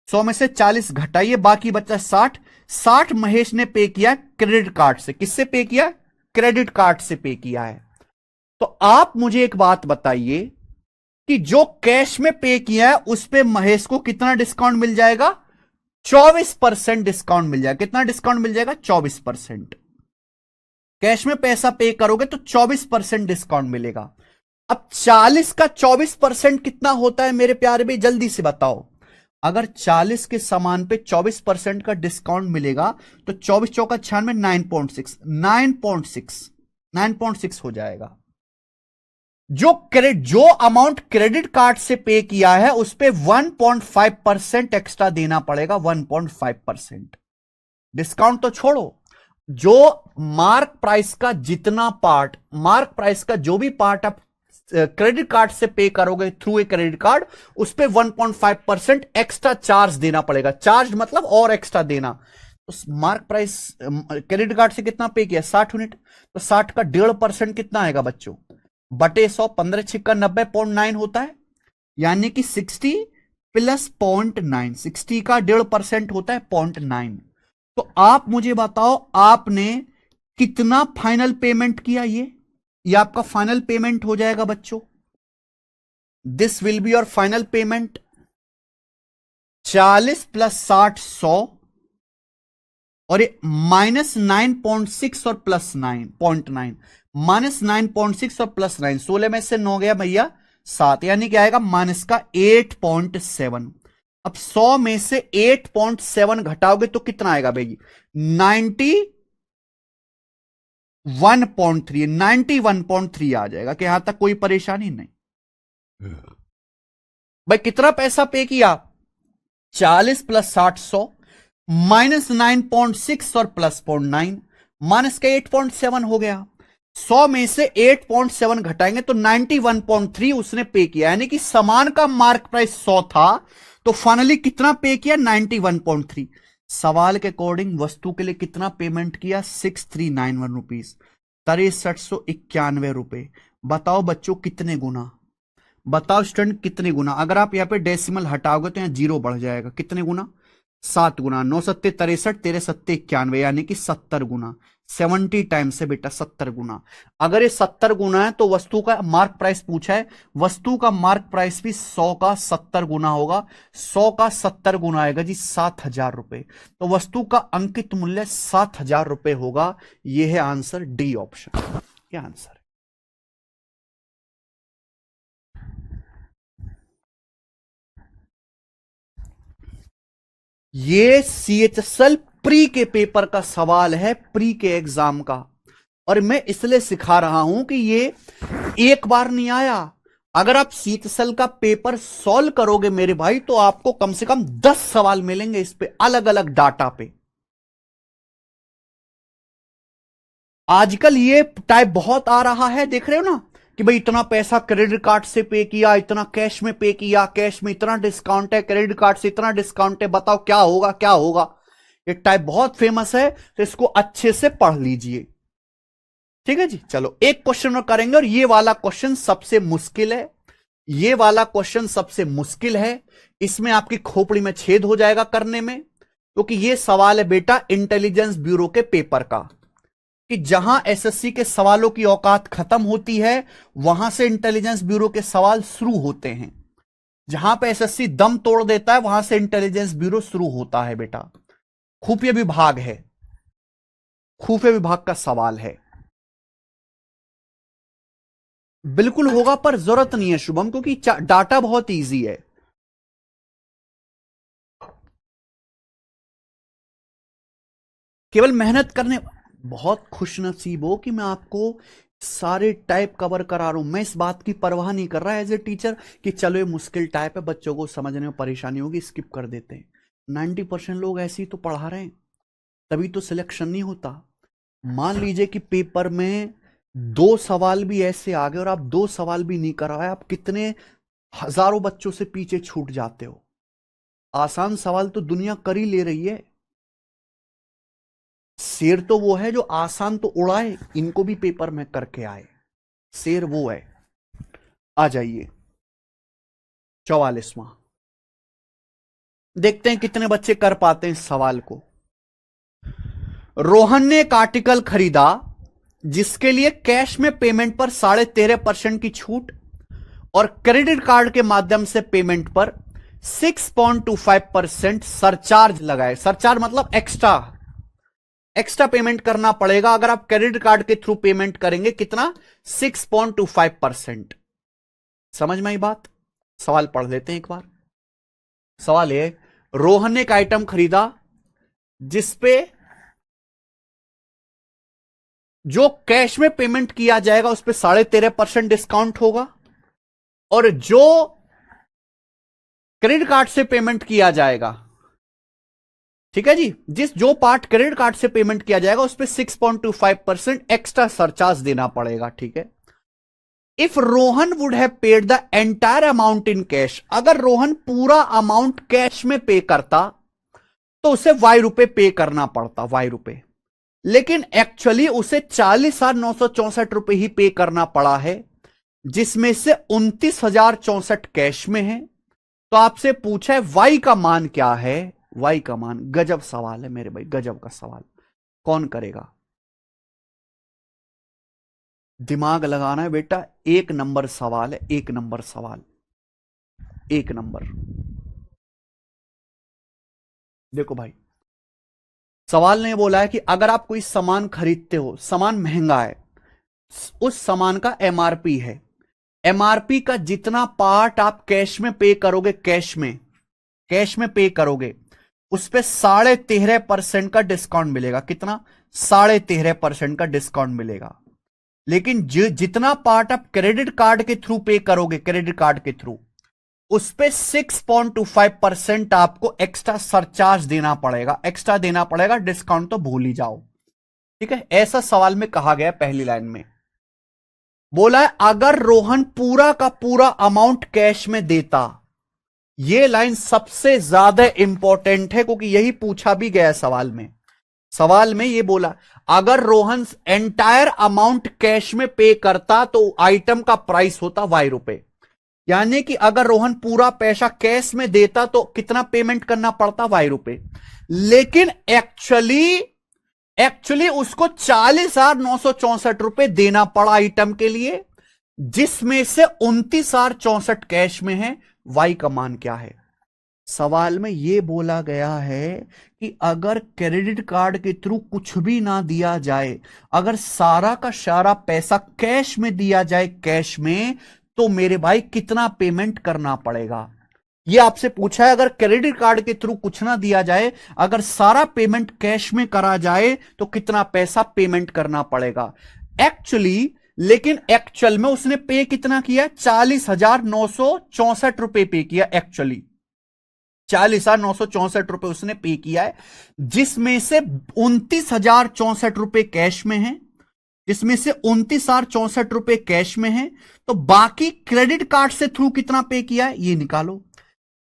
100 में से 40 घटाइए बाकी बचा 60, 60 महेश ने पे किया क्रेडिट कार्ड से। किससे पे किया? क्रेडिट कार्ड से पे किया है। तो आप मुझे एक बात बताइए कि जो कैश में पे किया है उस पे महेश को कितना डिस्काउंट मिल जाएगा? 24% डिस्काउंट मिल जाएगा। कितना डिस्काउंट मिल जाएगा? 24%। कैश में पैसा पे करोगे तो 24% डिस्काउंट मिलेगा। अब 40 का 24% कितना होता है मेरे प्यारे भाई, जल्दी से बताओ। अगर 40 के सामान पे 24% का डिस्काउंट मिलेगा तो 24 चौका 96, 9.6, 9.6 हो जाएगा। जो अमाउंट क्रेडिट कार्ड से पे किया है उस पे 1.5% एक्स्ट्रा देना पड़ेगा। 1.5% डिस्काउंट तो छोड़ो, जो मार्क प्राइस का जितना पार्ट, मार्क प्राइस का जो भी पार्ट आप क्रेडिट कार्ड से पे करोगे थ्रू ए क्रेडिट कार्ड, उस पे 1.5% एक्स्ट्रा चार्ज देना पड़ेगा। चार्ज मतलब और एक्स्ट्रा देना। उस मार्क प्राइस क्रेडिट कार्ड से कितना पे किया? 60 यूनिट, तो 60 का 1.5% कितना आएगा बच्चों? बटे 100, 15 छिक्का 90.9 होता है, यानी कि 60 प्लस 0.9, 60 का 1.5% होता है 0.9। तो आप मुझे बताओ आपने कितना फाइनल पेमेंट किया? ये आपका फाइनल पेमेंट हो जाएगा बच्चों। This will be your final payment. 40 plus 60 100, और ये -9.6 और प्लस 9.9, -9.6 और प्लस 9, 16 में से 9 गया भैया 7, यानी क्या आएगा माइनस का 8.7। अब 100 में से 8.7 घटाओगे तो कितना आएगा भाई? 91.3, 91.3 आ जाएगा। कि यहां तक कोई परेशानी नहीं? भाई कितना पैसा पे किया? 40 प्लस 60 100, -9.6 और प्लस 0.9, माइनस का 8.7 हो गया। 100 में से 8.7 घटाएंगे तो 91.3 उसने पे किया, यानी कि सामान का मार्क प्राइस 100 था तो फाइनली कितना पे किया? 91.3। सवाल के अकॉर्डिंग वस्तु के लिए कितना पेमेंट किया? 6391 रुपीज, 6391 रुपए। बताओ बच्चों कितने गुना? बताओ स्टूडेंट कितने गुना? अगर आप यहां पे डेसिमल हटाओगे तो यहां जीरो बढ़ जाएगा। कितने गुना? 7 गुना। 9 सत्ते 63, 13 सत्ते 91, यानी कि 70 गुना। 70 टाइम्स है बेटा, 70 गुना। अगर ये 70 गुना है तो वस्तु का मार्क प्राइस पूछा है, वस्तु का मार्क प्राइस भी 100 का 70 गुना होगा। 100 का 70 गुना आएगा जी 7000 रुपए। तो वस्तु का अंकित मूल्य 7000 रुपए होगा। यह है आंसर डी ऑप्शन। क्या आंसर है? ये CHSL प्री के पेपर का सवाल है, प्री के एग्जाम का। और मैं इसलिए सिखा रहा हूं कि ये एक बार नहीं आया। अगर आप CHSL का पेपर सॉल्व करोगे मेरे भाई तो आपको कम से कम 10 सवाल मिलेंगे इस पे, अलग अलग डाटा पे। आजकल ये टाइप बहुत आ रहा है, देख रहे हो ना, कि भाई इतना पैसा क्रेडिट कार्ड से पे किया, इतना कैश में पे किया, कैश में इतना डिस्काउंट है, क्रेडिट कार्ड से इतना डिस्काउंट है, बताओ क्या होगा क्या होगा। ये टाइप बहुत फेमस है, तो इसको अच्छे से पढ़ लीजिए। ठीक है जी, चलो एक क्वेश्चन और करेंगे, और ये वाला क्वेश्चन सबसे मुश्किल है। ये वाला क्वेश्चन सबसे मुश्किल है, इसमें आपकी खोपड़ी में छेद हो जाएगा करने में, क्योंकि ये सवाल है बेटा इंटेलिजेंस ब्यूरो के पेपर का, कि जहां एसएससी के सवालों की औकात खत्म होती है वहां से इंटेलिजेंस ब्यूरो के सवाल शुरू होते हैं। जहां पे एसएससी दम तोड़ देता है वहां से इंटेलिजेंस ब्यूरो शुरू होता है बेटा। खुफिया विभाग है, खुफिया विभाग का सवाल है। बिल्कुल होगा, पर जरूरत नहीं है शुभम, क्योंकि डाटा बहुत इजी है। केवल मेहनत करने। बहुत खुशनसीब हो कि मैं आपको सारे टाइप कवर करा रहा हूं। मैं इस बात की परवाह नहीं कर रहा एज ए टीचर कि चलो ये मुश्किल टाइप है, बच्चों को समझने में परेशानी होगी, स्किप कर देते हैं। 90% लोग ऐसे ही तो पढ़ा रहे हैं। तभी तो सिलेक्शन नहीं होता। मान लीजिए कि पेपर में 2 सवाल भी ऐसे आ गए और आप 2 सवाल भी नहीं कराए, आप कितने हजारों बच्चों से पीछे छूट जाते हो। आसान सवाल तो दुनिया कर ही ले रही है। शेर तो वो है जो आसान तो उड़ाए, इनको भी पेपर में करके आए। शेर वो है। आ जाइए 44वां, देखते हैं कितने बच्चे कर पाते हैं इस सवाल को। रोहन ने एक आर्टिकल खरीदा जिसके लिए कैश में पेमेंट पर 13.5% की छूट और क्रेडिट कार्ड के माध्यम से पेमेंट पर 6.25% सरचार्ज लगाए। सरचार्ज मतलब एक्स्ट्रा पेमेंट करना पड़ेगा अगर आप क्रेडिट कार्ड के थ्रू पेमेंट करेंगे। कितना? 6.25%। समझ में आई बात? सवाल पढ़ लेते हैं एक बार। सवाल है, रोहन ने एक आइटम खरीदा जिसपे जो कैश में पेमेंट किया जाएगा उस पर 13.5% डिस्काउंट होगा और जो क्रेडिट कार्ड से पेमेंट किया जाएगा, ठीक है जी, जो पार्ट क्रेडिट कार्ड से पेमेंट किया जाएगा उस पर 6.25% एक्स्ट्रा सरचार्ज देना पड़ेगा। ठीक है। If Rohan would have paid the entire amount in cash, अगर रोहन पूरा अमाउंट कैश में पे करता तो उसे वाई रुपए पे करना पड़ता, वाई रुपए। लेकिन एक्चुअली उसे 40,964 रुपए ही पे करना पड़ा है, जिसमें से 29,064 कैश में है। तो आपसे पूछा है वाई का मान क्या है? वाई का मान, गजब सवाल है मेरे भाई, गजब का सवाल। कौन करेगा? दिमाग लगाना है बेटा, 1 नंबर सवाल है, 1 नंबर सवाल, 1 नंबर। देखो भाई, सवाल ने बोला है कि अगर आप कोई सामान खरीदते हो, सामान महंगा है, उस सामान का एमआरपी है, एमआरपी का जितना पार्ट आप कैश में पे करोगे, कैश में पे करोगे, उस पे 13.5% का डिस्काउंट मिलेगा। कितना? 13.5% का डिस्काउंट मिलेगा। लेकिन जितना पार्ट आप क्रेडिट कार्ड के थ्रू पे करोगे, क्रेडिट कार्ड के थ्रू, उस पे 6.25% आपको एक्स्ट्रा सरचार्ज देना पड़ेगा, एक्स्ट्रा देना पड़ेगा। डिस्काउंट तो भूल ही जाओ। ठीक है, ऐसा सवाल में कहा गया पहली लाइन में। बोला है अगर रोहन पूरा का पूरा अमाउंट कैश में देता, यह लाइन सबसे ज्यादा इंपॉर्टेंट है क्योंकि यही पूछा भी गया सवाल में। सवाल में यह बोला अगर रोहन एंटायर अमाउंट कैश में पे करता तो आइटम का प्राइस होता वाई रुपए। यानी कि अगर रोहन पूरा पैसा कैश में देता तो कितना पेमेंट करना पड़ता? वाई रुपए। लेकिन एक्चुअली उसको 40,964 रुपए देना पड़ा आइटम के लिए, जिसमें से 29,064 कैश में है। वाई का मान क्या है? सवाल में यह बोला गया है कि अगर क्रेडिट कार्ड के थ्रू कुछ भी ना दिया जाए, अगर सारा का सारा पैसा कैश में दिया जाए, कैश में, तो मेरे भाई कितना पेमेंट करना पड़ेगा? यह आपसे पूछा है। अगर क्रेडिट कार्ड के थ्रू कुछ ना दिया जाए, अगर सारा पेमेंट कैश में करा जाए तो कितना पैसा पेमेंट करना पड़ेगा एक्चुअली। लेकिन एक्चुअल में उसने पे कितना किया? 40,964 रुपए पे किया। एक्चुअली 40,964 रुपए उसने पे किया है, जिसमें से 29,064 रुपए कैश में है, जिसमें से 29,064 रुपए कैश में है। तो बाकी क्रेडिट कार्ड से थ्रू कितना पे किया है ये निकालो।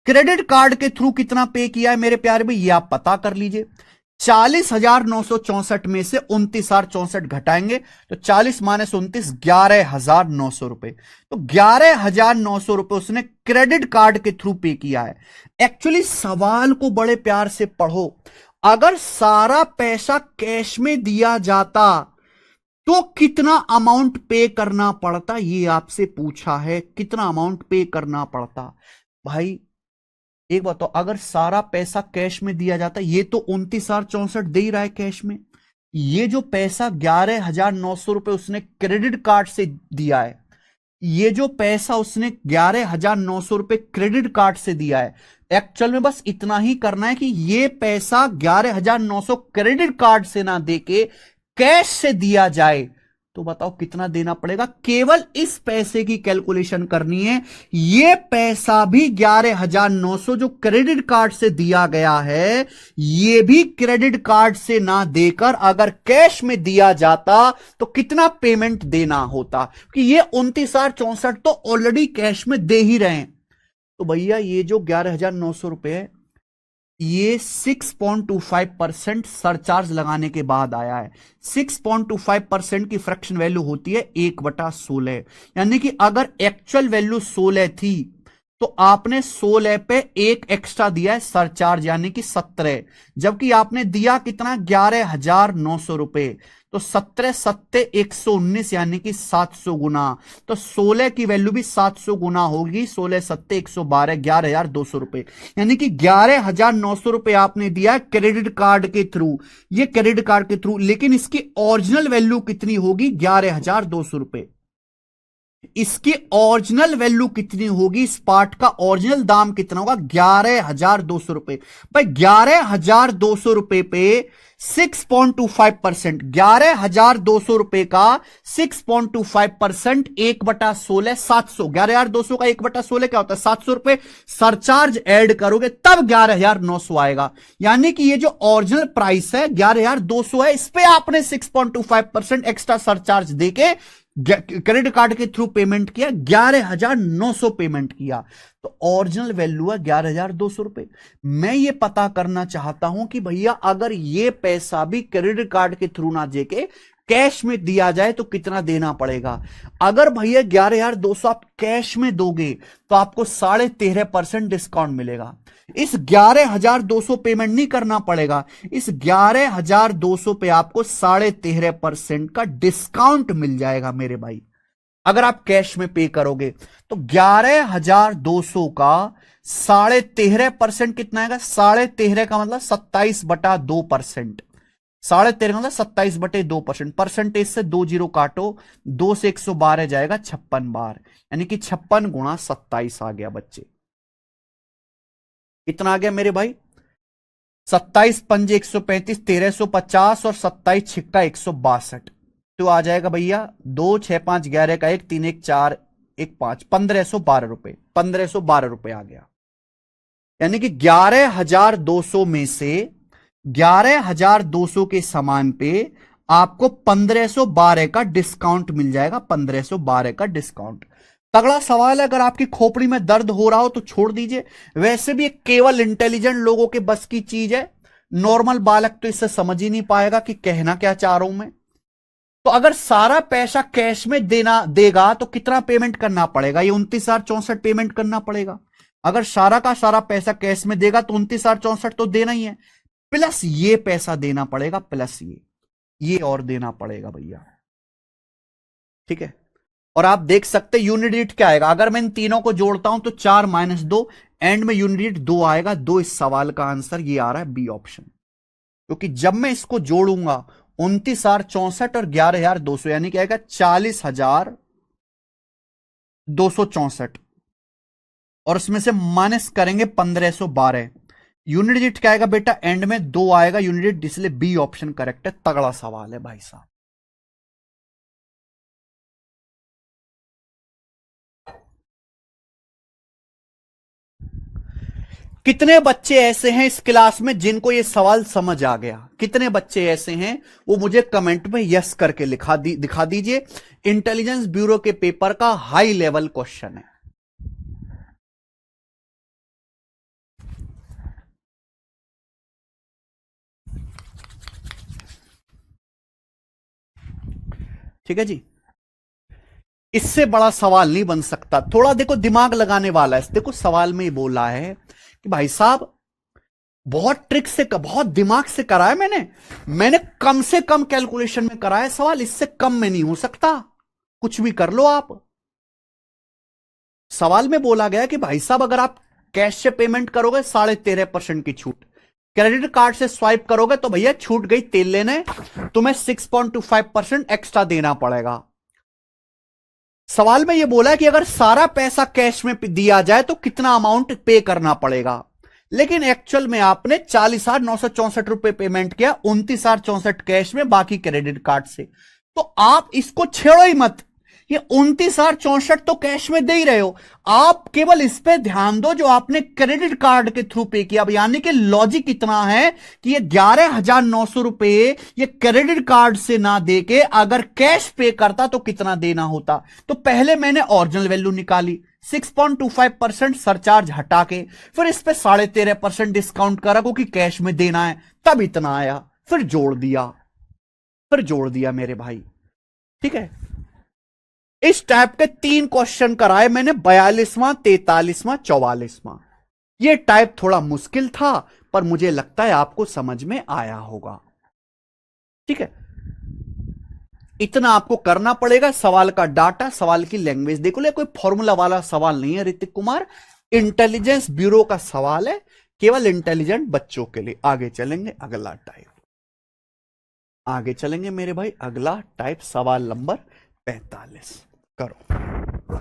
क्रेडिट कार्ड के थ्रू कितना पे किया है मेरे प्यारे भाई, ये आप पता कर लीजिए। 40,964 में से 29,064 घटाएंगे तो 40 माइनस 29, 11,900 रुपए। तो 11,900 रुपए उसने क्रेडिट कार्ड के थ्रू पे किया है। एक्चुअली सवाल को बड़े प्यार से पढ़ो। अगर सारा पैसा कैश में दिया जाता तो कितना अमाउंट पे करना पड़ता, ये आपसे पूछा है। कितना अमाउंट पे करना पड़ता भाई? एक बात तो, अगर सारा पैसा कैश में दिया जाता, ये तो 29,064 दे ही रहा है कैश में। ये जो पैसा 11,900 रुपए उसने क्रेडिट कार्ड से दिया है, ये जो पैसा उसने 11,900 रुपए क्रेडिट कार्ड से दिया है, एक्चुअल में बस इतना ही करना है कि ये पैसा 11,900 क्रेडिट कार्ड से ना देके कैश से दिया जाए, तो बताओ कितना देना पड़ेगा। केवल इस पैसे की कैलकुलेशन करनी है। ये पैसा भी 11,900 जो क्रेडिट कार्ड से दिया गया है, ये भी क्रेडिट कार्ड से ना देकर अगर कैश में दिया जाता तो कितना पेमेंट देना होता, कि ये 29,64 तो ऑलरेडी कैश में दे ही रहे हैं। तो भैया ये जो 11,900 रुपए है, ये 6.25% सरचार्ज लगाने के बाद आया है। 6.25% की फ्रैक्शन वैल्यू होती है 1/16, यानी कि अगर एक्चुअल वैल्यू 16 थी तो आपने 16 पे एक एक्स्ट्रा दिया है सरचार्ज, यानी कि 17, जबकि आपने दिया कितना 11,900 रुपए। तो 17 सत्ते 119 यानी कि 700 गुना। तो 16 की वैल्यू भी 700 गुना होगी। 16 सत्ते 112, 11,200 रुपए, यानी कि 11,900 रुपए आपने दिया क्रेडिट कार्ड के थ्रू, ये क्रेडिट कार्ड के थ्रू, लेकिन इसकी ओरिजिनल वैल्यू कितनी होगी 11,200 रुपए। इसकी ओरिजिनल वैल्यू कितनी होगी, इस पार्ट का ओरिजिनल दाम कितना होगा 11,200 रुपए। भाई 11,200 रुपए पे 6.25%, 11,200 रुपए का 6.25% 1/16 700, 11,200 का 1/16 क्या होता है 700 रुपए। सरचार्ज ऐड करोगे तब 11,900 आएगा, यानी कि ये जो ओरिजिनल प्राइस है 11,200 है, इस पे आपने 6.25% एक्स्ट्रा सरचार्ज देके क्रेडिट कार्ड के थ्रू पेमेंट किया, 11,900 पेमेंट किया। तो ओरिजिनल वैल्यू है 11,200 रुपए। मैं ये पता करना चाहता हूं कि भैया अगर ये पैसा भी क्रेडिट कार्ड के थ्रू ना देके कैश में दिया जाए तो कितना देना पड़ेगा। अगर भैया 11,200 आप कैश में दोगे तो आपको 13.5% डिस्काउंट मिलेगा। इस 11,200 पेमेंट नहीं करना पड़ेगा, इस 11,200 पे आपको 13.5% का डिस्काउंट मिल जाएगा मेरे भाई, अगर आप कैश में पे करोगे। तो 11,200 का 13.5% कितना आएगा, 13.5 का मतलब 27/2%, 13.5 का मतलब 27/2%। परसेंटेज से 2 जीरो काटो, 2 से 112 जाएगा 56 बार, यानी कि 56 गुणा 27 आ गया बच्चे। कितना आ गया मेरे भाई, 27 पंजे 135, 1350 और 27 छिक्का 162, तो आ जाएगा भैया 2 6 5 11 का 1 3 1 4 1 5 1512 रुपए, 1512 रुपए आ गया। यानी कि 11,200 में से 11,200 के सामान पे आपको 1512 का डिस्काउंट मिल जाएगा, 1512 का डिस्काउंट। तगड़ा सवाल है, अगर आपकी खोपड़ी में दर्द हो रहा हो तो छोड़ दीजिए। वैसे भी केवल इंटेलिजेंट लोगों के बस की चीज है, नॉर्मल बालक तो इससे समझ ही नहीं पाएगा कि कहना क्या चाह रहा हूं मैं। तो अगर सारा पैसा कैश में देगा तो कितना पेमेंट करना पड़ेगा, ये 29,64 पेमेंट करना पड़ेगा। अगर सारा का सारा पैसा कैश में देगा तो 29,64 तो देना ही है, प्लस ये पैसा देना पड़ेगा, प्लस ये और देना पड़ेगा भैया, ठीक है। और आप देख सकते यूनिट रेट क्या आएगा, अगर मैं इन तीनों को जोड़ता हूं तो 4 - 2, एंड में यूनिट रेट 2 आएगा। 2 इस सवाल का आंसर ये आ रहा है बी ऑप्शन, क्योंकि जब मैं इसको जोड़ूंगा 29,64 और 11,200 यानी क्या आएगा 40,264, और उसमें से माइनस करेंगे 1512, यूनिट रेट क्या आएगा बेटा एंड में 2 आएगा यूनिट रेट, इसलिए बी ऑप्शन करेक्ट है। तगड़ा सवाल है भाई साहब। कितने बच्चे ऐसे हैं इस क्लास में जिनको ये सवाल समझ आ गया, कितने बच्चे ऐसे हैं वो मुझे कमेंट में यस करके दिखा दीजिए। इंटेलिजेंस ब्यूरो के पेपर का हाई लेवल क्वेश्चन है। ठीक है जी, इससे बड़ा सवाल नहीं बन सकता। थोड़ा देखो दिमाग लगाने वाला है, देखो सवाल में ही बोला है कि भाई साहब बहुत ट्रिक से, बहुत दिमाग से करा है मैंने कम से कम कैलकुलेशन में करा है सवाल, इससे कम में नहीं हो सकता, कुछ भी कर लो आप। सवाल में बोला गया कि भाई साहब अगर आप कैश से पेमेंट करोगे 13.5% की छूट, क्रेडिट कार्ड से स्वाइप करोगे तो भैया छूट गई तेल लेने, तुम्हें 6.25% एक्स्ट्रा देना पड़ेगा। सवाल में यह बोला कि अगर सारा पैसा कैश में दिया जाए तो कितना अमाउंट पे करना पड़ेगा, लेकिन एक्चुअल में आपने 40,964 रुपए पेमेंट किया, 29,64 कैश में, बाकी क्रेडिट कार्ड से। तो आप इसको छेड़ो ही मत। ये 29,064 तो कैश में दे ही रहे हो, आप केवल इस पे ध्यान दो जो आपने क्रेडिट कार्ड के थ्रू पे किया। यानी कि लॉजिक इतना है कि ये 11,900 रुपए ये क्रेडिट कार्ड से ना देके अगर कैश पे करता तो कितना देना होता। तो पहले मैंने ओरिजिनल वैल्यू निकाली 6.25% सरचार्ज हटा के, फिर इस पे 13.5% डिस्काउंट करा क्योंकि कैश में देना है, तब इतना आया, फिर जोड़ दिया मेरे भाई। ठीक है, इस टाइप के 3 क्वेश्चन कराए मैंने, 42वां, 43वां, 44वां। ये टाइप थोड़ा मुश्किल था पर मुझे लगता है आपको समझ में आया होगा। ठीक है, इतना आपको करना पड़ेगा। सवाल का डाटा, सवाल की लैंग्वेज देखो, ले कोई फॉर्मूला वाला सवाल नहीं है ऋतिक कुमार, इंटेलिजेंस ब्यूरो का सवाल है, केवल इंटेलिजेंट बच्चों के लिए। आगे चलेंगे, अगला टाइप आगे चलेंगे मेरे भाई, अगला टाइप सवाल नंबर 45 करो।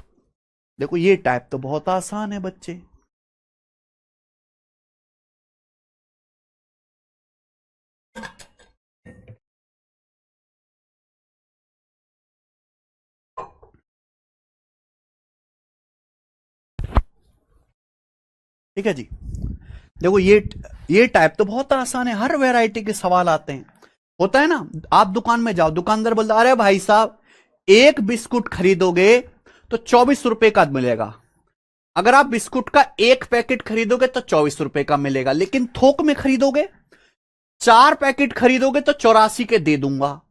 देखो ये टाइप तो बहुत आसान है बच्चे। ठीक है जी, देखो ये टाइप तो बहुत आसान है, हर वैरायटी के सवाल आते हैं। होता है ना, आप दुकान में जाओ, दुकानदार बोलता अरे भाई साहब एक बिस्कुट खरीदोगे तो 24 रुपए का मिलेगा। अगर आप बिस्कुट का एक पैकेट खरीदोगे तो 24 रुपए का मिलेगा, लेकिन थोक में खरीदोगे, 4 पैकेट खरीदोगे तो 84 के दे दूंगा।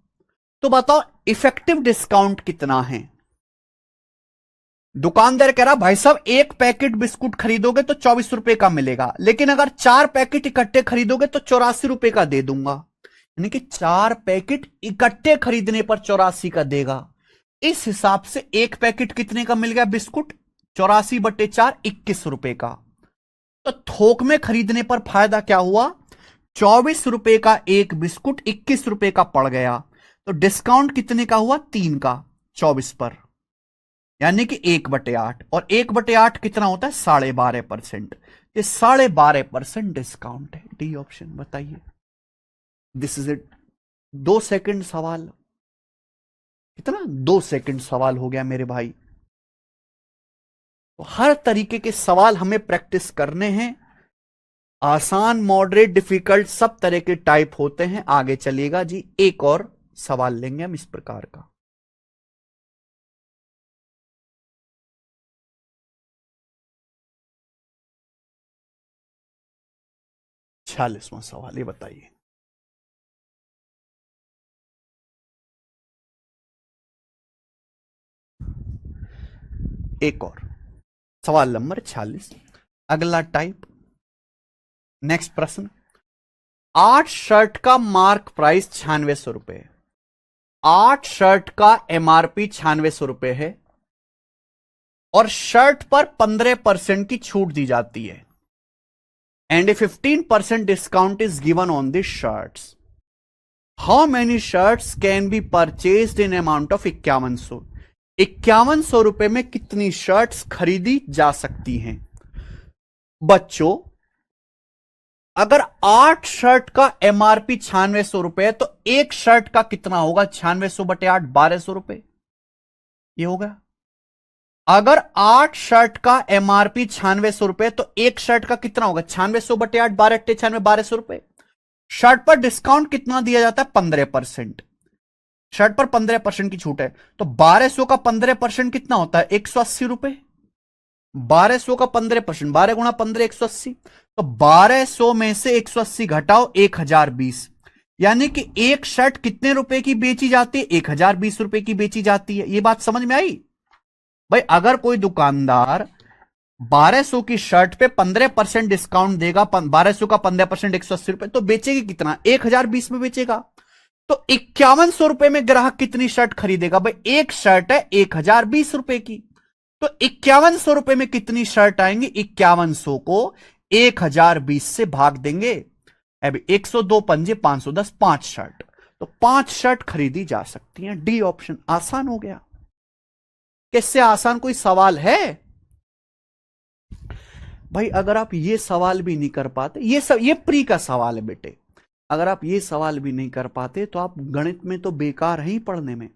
तो बताओ इफेक्टिव डिस्काउंट कितना है। दुकानदार कह रहा भाई साहब एक पैकेट बिस्कुट खरीदोगे तो 24 रुपए का मिलेगा, लेकिन अगर 4 पैकेट इकट्ठे खरीदोगे तो 84 रुपए का दे दूंगा। यानी कि 4 पैकेट इकट्ठे खरीदने पर 84 का देगा। इस हिसाब से एक पैकेट कितने का मिल गया बिस्कुट, 84/4 21 रुपए का। तो थोक में खरीदने पर फायदा क्या हुआ, 24 रुपए का एक बिस्कुट 21 रुपए का पड़ गया। तो डिस्काउंट कितने का हुआ, 3 का 24 पर, यानी कि 1/8, और 1/8 कितना होता है, 12.5%। ये 12.5% डिस्काउंट है। डी ऑप्शन बताइए। This is it. 2 सेकंड सवाल, कितना 2 सेकंड सवाल हो गया मेरे भाई। तो हर तरीके के सवाल हमें प्रैक्टिस करने हैं, आसान, मॉडरेट, डिफिकल्ट सब तरह के टाइप होते हैं। आगे चलिएगा जी, एक और सवाल लेंगे हम इस प्रकार का। 46वां सवाल, ये बताइए। एक और सवाल नंबर 46, अगला टाइप। नेक्स्ट प्रश्न, 8 शर्ट का मार्क प्राइस 9600 रुपए, 8 शर्ट का एमआरपी 9600 रुपए है, और शर्ट पर 15% की छूट दी जाती है, and A 15% discount is given on this shirts. How many shirts can be purchased in amount of 5100, 5100 रुपए में कितनी शर्ट्स खरीदी जा सकती हैं। बच्चों अगर 8 शर्ट का एमआरपी 9600 रुपए तो एक शर्ट का कितना होगा, 9600/8 1200 रुपए, ये होगा। अगर 8 शर्ट का एमआरपी 9600 रुपए तो एक शर्ट का कितना होगा, 9600/8 12 1200 रुपए। शर्ट पर डिस्काउंट कितना दिया जाता है, 15%। शर्ट पर 15% की छूट है, तो 1200 का 15% कितना होता है, 180 रुपए। 1200 का 15%, 12 गुणा 15 180, तो 1200 में से 180 घटाओ 1020, यानी कि एक शर्ट कितने रुपए की बेची जाती है, 1020 रुपए की बेची जाती है। ये बात समझ में आई भाई। अगर कोई दुकानदार 1200 की शर्ट पे 15% डिस्काउंट देगा, 1200 का 15% 180 रुपए, तो बेचेगी कितना, 1020 में बेचेगा। तो 5100 रुपए में ग्राहक कितनी शर्ट खरीदेगा भाई, एक शर्ट है 1020 रुपए की, तो 5100 रुपए में कितनी शर्ट आएंगी, 5100 को 1020 से भाग देंगे। अभी 102 पंजे 510, 5 शर्ट, तो 5 शर्ट खरीदी जा सकती हैं। डी ऑप्शन आसान हो गया। किससे आसान कोई सवाल है भाई? अगर आप ये सवाल भी नहीं कर पाते, ये प्री का सवाल है बेटे, अगर आप ये सवाल भी नहीं कर पाते तो आप गणित में तो बेकार हैं ही पढ़ने में।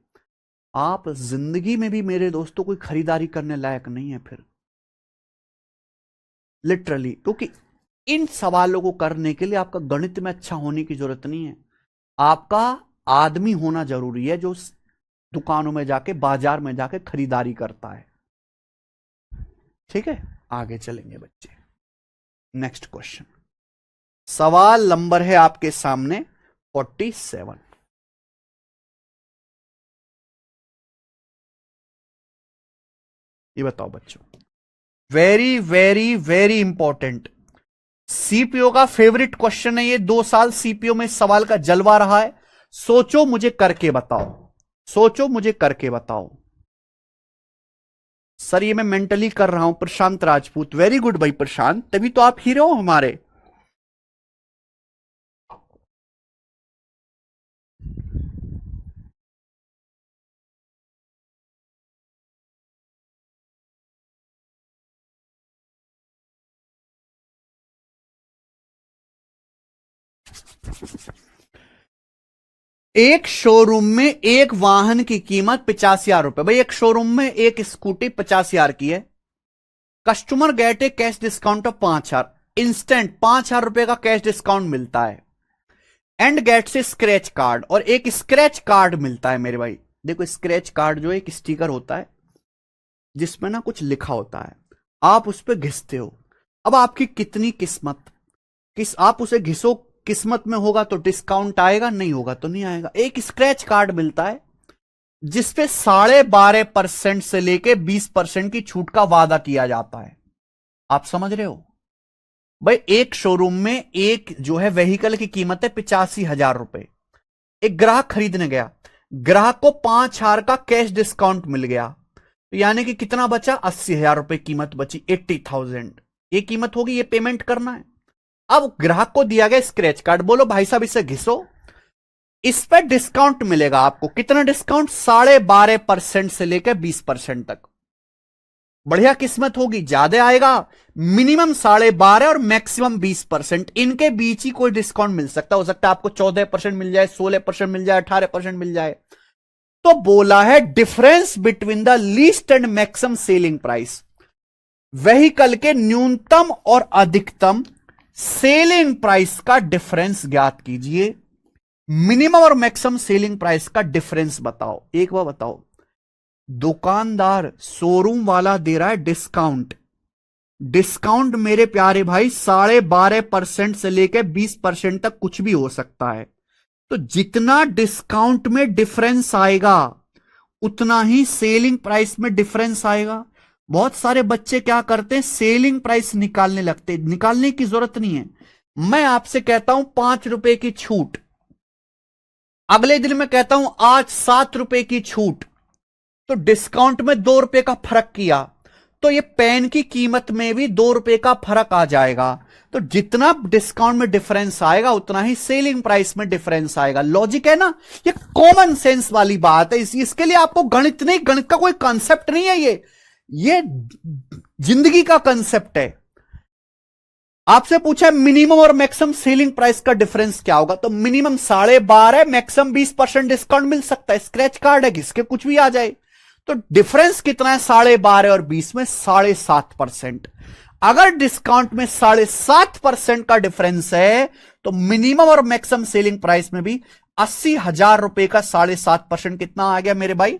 आप जिंदगी में भी मेरे दोस्तों कोई खरीदारी करने लायक नहीं है फिर, लिटरली। क्योंकि इन सवालों को करने के लिए आपका गणित में अच्छा होने की जरूरत नहीं है, आपका आदमी होना जरूरी है जो दुकानों में जाके, बाजार में जाके खरीदारी करता है। ठीक है, आगे चलेंगे बच्चे। नेक्स्ट क्वेश्चन, सवाल नंबर है आपके सामने 47। ये बताओ बच्चों, very very very important, CPO का फेवरेट क्वेश्चन है ये। 2 साल सीपीओ में इस सवाल का जलवा रहा है। सोचो मुझे करके बताओ, सोचो मुझे करके बताओ। सर ये मैं मेंटली कर रहा हूं, प्रशांत राजपूत। वेरी गुड भाई प्रशांत, तभी तो आप हीरो हो हमारे। एक शोरूम में एक वाहन की कीमत 85,000 रुपए। भाई एक शोरूम में एक स्कूटी 50,000 की है। Customer gate A cash discount of 5,000, instant 5,000 रुपए का कैश डिस्काउंट मिलता है। एंड गेट से स्क्रैच कार्ड, और एक स्क्रैच कार्ड मिलता है मेरे भाई। देखो स्क्रैच कार्ड जो एक स्टिकर होता है जिसमें ना कुछ लिखा होता है, आप उस पर घिसते हो। अब आपकी कितनी किस्मत, आप उसे घिसो, किस्मत में होगा तो डिस्काउंट आएगा, नहीं होगा तो नहीं आएगा। एक स्क्रैच कार्ड मिलता है जिसपे 12.5% से लेके 20% की छूट का वादा किया जाता है। आप समझ रहे हो भाई? एक शोरूम में एक जो है व्हीकल की कीमत है 85,000 रुपए। एक ग्राहक खरीदने गया, ग्राहक को 5,000 का कैश डिस्काउंट मिल गया, तो यानी कि कितना बचा? 80,000 रुपए कीमत बची, 80,000 ये कीमत होगी, ये पेमेंट करना है। अब ग्राहक को दिया गया स्क्रैच कार्ड, बोलो भाई साहब इसे घिसो, इस पर डिस्काउंट मिलेगा आपको। कितना डिस्काउंट? 12.5% से लेकर 20% तक। बढ़िया किस्मत होगी, ज्यादा आएगा, मिनिमम 12.5 और मैक्सिमम 20%, इनके बीच ही कोई डिस्काउंट मिल सकता। हो सकता है आपको 14% मिल जाए, 16% मिल जाए, 18% मिल जाए। तो बोला है difference between the least and maximum selling price, vehicle के न्यूनतम और अधिकतम सेलिंग प्राइस का डिफरेंस ज्ञात कीजिए। मिनिमम और मैक्सिमम सेलिंग प्राइस का डिफरेंस बताओ। एक बार बताओ, दुकानदार शोरूम वाला दे रहा है डिस्काउंट, डिस्काउंट मेरे प्यारे भाई 12.5% से लेकर 20% तक कुछ भी हो सकता है। तो जितना डिस्काउंट में डिफरेंस आएगा उतना ही सेलिंग प्राइस में डिफरेंस आएगा। बहुत सारे बच्चे क्या करते हैं, सेलिंग प्राइस निकालने लगते। निकालने की जरूरत नहीं है। मैं आपसे कहता हूं 5 रुपए की छूट, अगले दिन मैं कहता हूं आज 7 रुपए की छूट, तो डिस्काउंट में 2 रुपए का फर्क किया, तो ये पेन की कीमत में भी 2 रुपए का फर्क आ जाएगा। तो जितना डिस्काउंट में डिफरेंस आएगा उतना ही सेलिंग प्राइस में डिफरेंस आएगा। लॉजिक है ना, ये कॉमन सेंस वाली बात है। इसके लिए आपको गणित नहीं, गणित का कोई कंसेप्ट नहीं है, ये जिंदगी का कंसेप्ट है। आपसे पूछा मिनिमम और मैक्सिमम सेलिंग प्राइस का डिफरेंस क्या होगा, तो मिनिमम 12.5 है, मैक्सिमम 20% डिस्काउंट मिल सकता है। स्क्रैच कार्ड है, घिसके कुछ भी आ जाए। तो डिफरेंस कितना है 12.5 और 20 में? 7.5%। अगर डिस्काउंट में 7.5% का डिफरेंस है तो मिनिमम और मैक्सिमम सेलिंग प्राइस में भी 80,000 रुपए का 7.5% कितना आ गया मेरे भाई?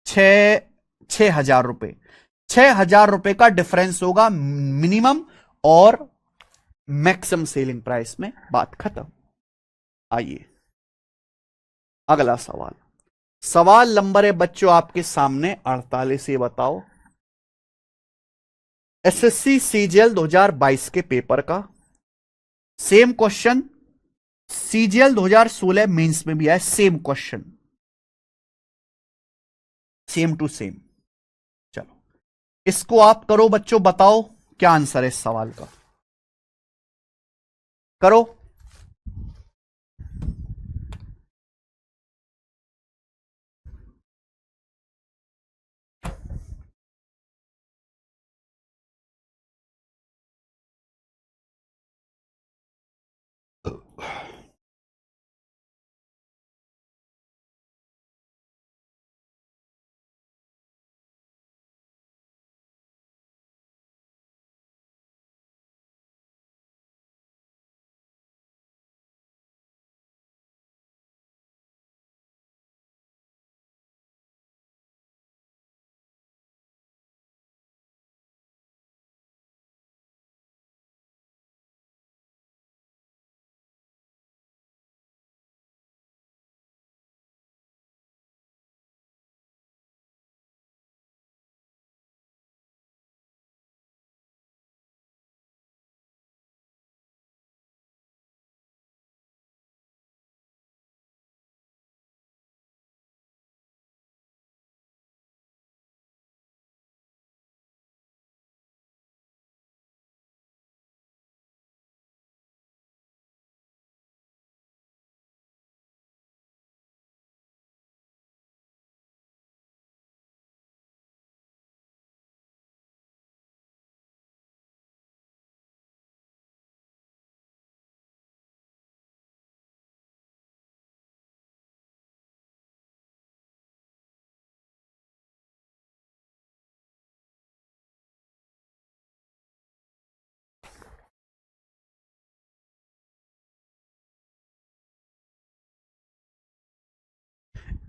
6,000 रुपए। 6,000 रुपए का डिफरेंस होगा मिनिमम और मैक्सिमम सेलिंग प्राइस में। बात खत्म। आइए अगला सवाल, सवाल नंबर है बच्चों आपके सामने 48। ये बताओ, एसएससी सीजीएल 2022 के पेपर का सेम क्वेश्चन सीजीएल 2016 मेंस में भी आया, same question, same to same. चलो इसको आप करो बच्चों, बताओ क्या आंसर है इस सवाल का, करो।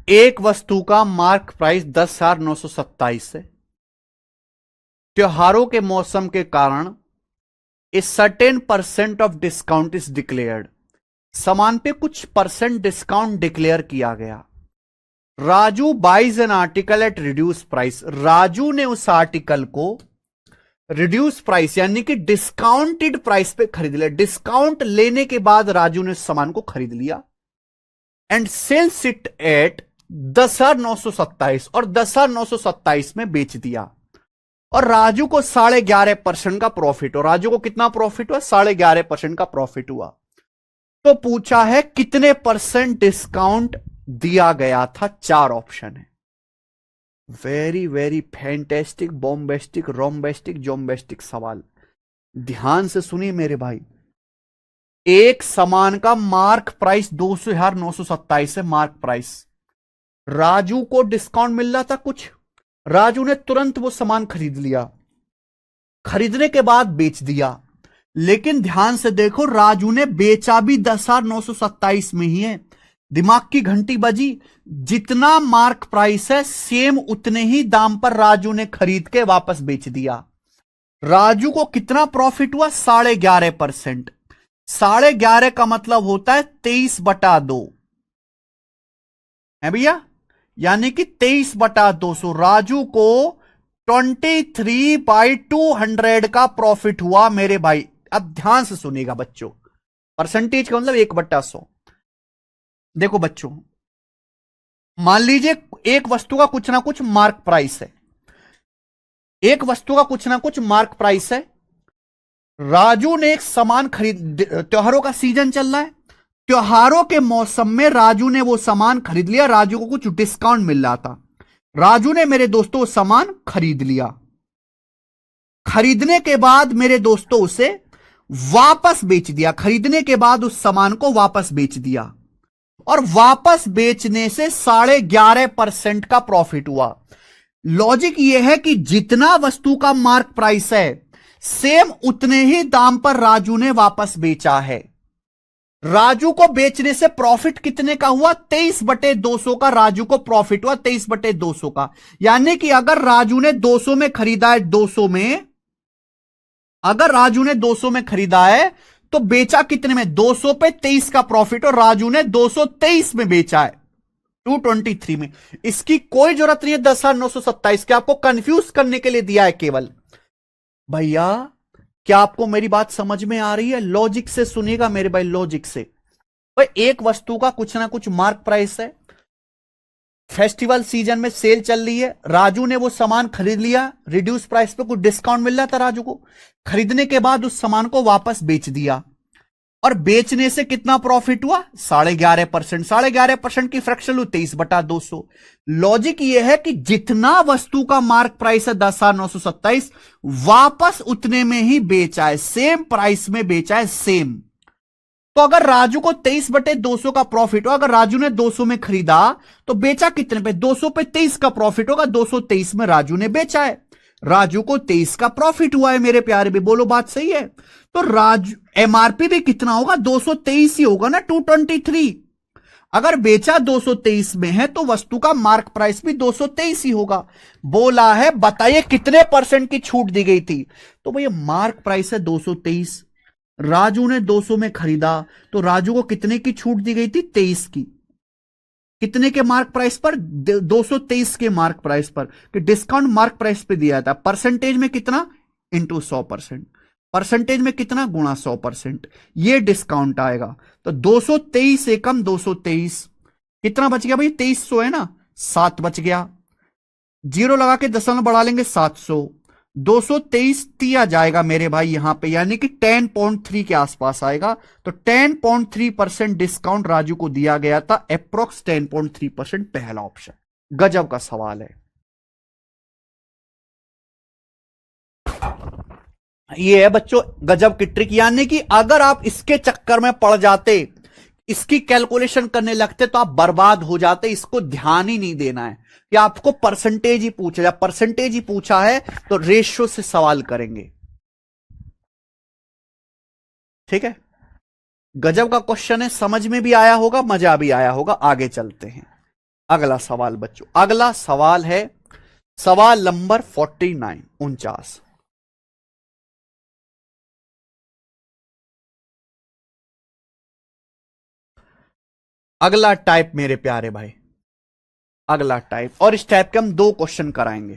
एक वस्तु का मार्क प्राइस 10,927 है। त्योहारों के मौसम के कारण a certain percent of discount is declared. सामान पे कुछ परसेंट डिस्काउंट डिक्लेयर किया गया। Raju buys an article at reduce price. Raju ने उस आर्टिकल को रिड्यूस प्राइस यानी कि डिस्काउंटेड प्राइस पे खरीद लिया। डिस्काउंट लेने के बाद राजू ने सामान को खरीद लिया एंड सेल्स इट एट 10,927 और 10,927 में बेच दिया। और राजू को 11.5% का प्रॉफिट हो। राजू को कितना प्रॉफिट हुआ? 11.5% का प्रॉफिट हुआ। तो पूछा है कितने परसेंट डिस्काउंट दिया गया था? 4 ऑप्शन है। वेरी वेरी फैंटेस्टिक, बॉम्बेस्टिक, रोम्बेस्टिक, जोम्बेस्टिक सवाल। ध्यान से सुनिए मेरे भाई। एक सामान का मार्क प्राइस 200,927 है। मार्क प्राइस, राजू को डिस्काउंट मिल रहा था कुछ, राजू ने तुरंत वो सामान खरीद लिया, खरीदने के बाद बेच दिया। लेकिन ध्यान से देखो, राजू ने बेचा भी 10,927 में ही है। दिमाग की घंटी बजी। जितना मार्क प्राइस है सेम उतने ही दाम पर राजू ने खरीद के वापस बेच दिया। राजू को कितना प्रॉफिट हुआ? 11.5%। 11.5 का मतलब होता है 23/2 है भैया, यानी कि 23/200। राजू को 23/200 का प्रॉफिट हुआ मेरे भाई। अब ध्यान से सुनिएगा बच्चों, परसेंटेज का मतलब 1/100। देखो बच्चों, मान लीजिए एक वस्तु का कुछ ना कुछ मार्क प्राइस है। एक वस्तु का कुछ ना कुछ मार्क प्राइस है। राजू ने एक सामान खरीद, त्योहारों का सीजन चल रहा है, त्योहारों के मौसम में राजू ने वो सामान खरीद लिया। राजू को कुछ डिस्काउंट मिल रहा था। राजू ने मेरे दोस्तों सामान खरीद लिया। खरीदने के बाद मेरे दोस्तों उसे वापस बेच दिया। खरीदने के बाद उस सामान को वापस बेच दिया और वापस बेचने से 11.5% का प्रॉफिट हुआ। लॉजिक यह है कि जितना वस्तु का मार्क प्राइस है सेम उतने ही दाम पर राजू ने वापस बेचा है। राजू को बेचने से प्रॉफिट कितने का हुआ? 23/200 का राजू को प्रॉफिट हुआ। 23/200 का, यानी कि अगर राजू ने 200 में खरीदा है, 200 में, अगर राजू ने 200 में खरीदा है तो बेचा कितने में? 200 पे 23 का प्रॉफिट, और राजू ने 223 में बेचा है, 223 में। इसकी कोई जरूरत नहीं है 10,927 के, आपको कंफ्यूज करने के लिए दिया है केवल। भैया क्या आपको मेरी बात समझ में आ रही है? लॉजिक से सुनिएगा मेरे भाई, लॉजिक से। भाई एक वस्तु का कुछ ना कुछ मार्क प्राइस है, फेस्टिवल सीजन में सेल चल रही है, राजू ने वो सामान खरीद लिया, रिड्यूस प्राइस पे कुछ डिस्काउंट मिल रहा था राजू को, खरीदने के बाद उस सामान को वापस बेच दिया और बेचने से कितना प्रॉफिट हुआ? 11.5%। 11.5% की फ्रैक्शन 23/200। लॉजिक यह है कि जितना वस्तु का मार्क प्राइस है 10,927, वापस उतने में ही बेचा है, सेम प्राइस में बेचा है, सेम। तो अगर राजू को 23/200 का प्रॉफिट हो, अगर राजू ने 200 में खरीदा तो बेचा कितने पे? 200 पे 23 का प्रॉफिट होगा, 223 में राजू ने बेचा है, राजू को 23 का प्रॉफिट हुआ है मेरे प्यारे भी। बोलो बात सही है? तो राजू एमआरपी भी कितना होगा? 223 ही होगा ना, 223। अगर बेचा 223 में है तो वस्तु का मार्क प्राइस भी 223 ही होगा। बोला है बताइए कितने परसेंट की छूट दी गई थी? तो भैया मार्क प्राइस है 223, राजू ने 200 में खरीदा तो राजू को कितने की छूट दी गई थी? 23 की। कितने के मार्क प्राइस पर? 223 के मार्क प्राइस पर, कि डिस्काउंट मार्क प्राइस पे दिया था। परसेंटेज में कितना? इंटू 100%। परसेंटेज में कितना? गुणा 100%। ये डिस्काउंट आएगा। तो 223 एकम 223, कितना बच गया भाई? 2300 है ना, 7 बच गया। जीरो लगा के दशमलव बढ़ा लेंगे, 700। 223 दिया जाएगा मेरे भाई यहां पे, यानी कि 10.3 के आसपास आएगा। तो 10.3% डिस्काउंट राजू को दिया गया था, अप्रोक्स 10.3%। पहला ऑप्शन। गजब का सवाल है ये है बच्चों, गजब की ट्रिक। यानी कि अगर आप इसके चक्कर में पड़ जाते, इसकी कैलकुलेशन करने लगते तो आप बर्बाद हो जाते। इसको ध्यान ही नहीं देना है कि आपको परसेंटेज ही पूछा, जब परसेंटेज ही पूछा है तो रेशियो से सवाल करेंगे। ठीक है, गजब का क्वेश्चन है, समझ में भी आया होगा, मजा भी आया होगा। आगे चलते हैं। अगला सवाल बच्चों, अगला सवाल है सवाल नंबर 49, 49। अगला टाइप मेरे प्यारे भाई, अगला टाइप, और इस टाइप के हम 2 क्वेश्चन कराएंगे।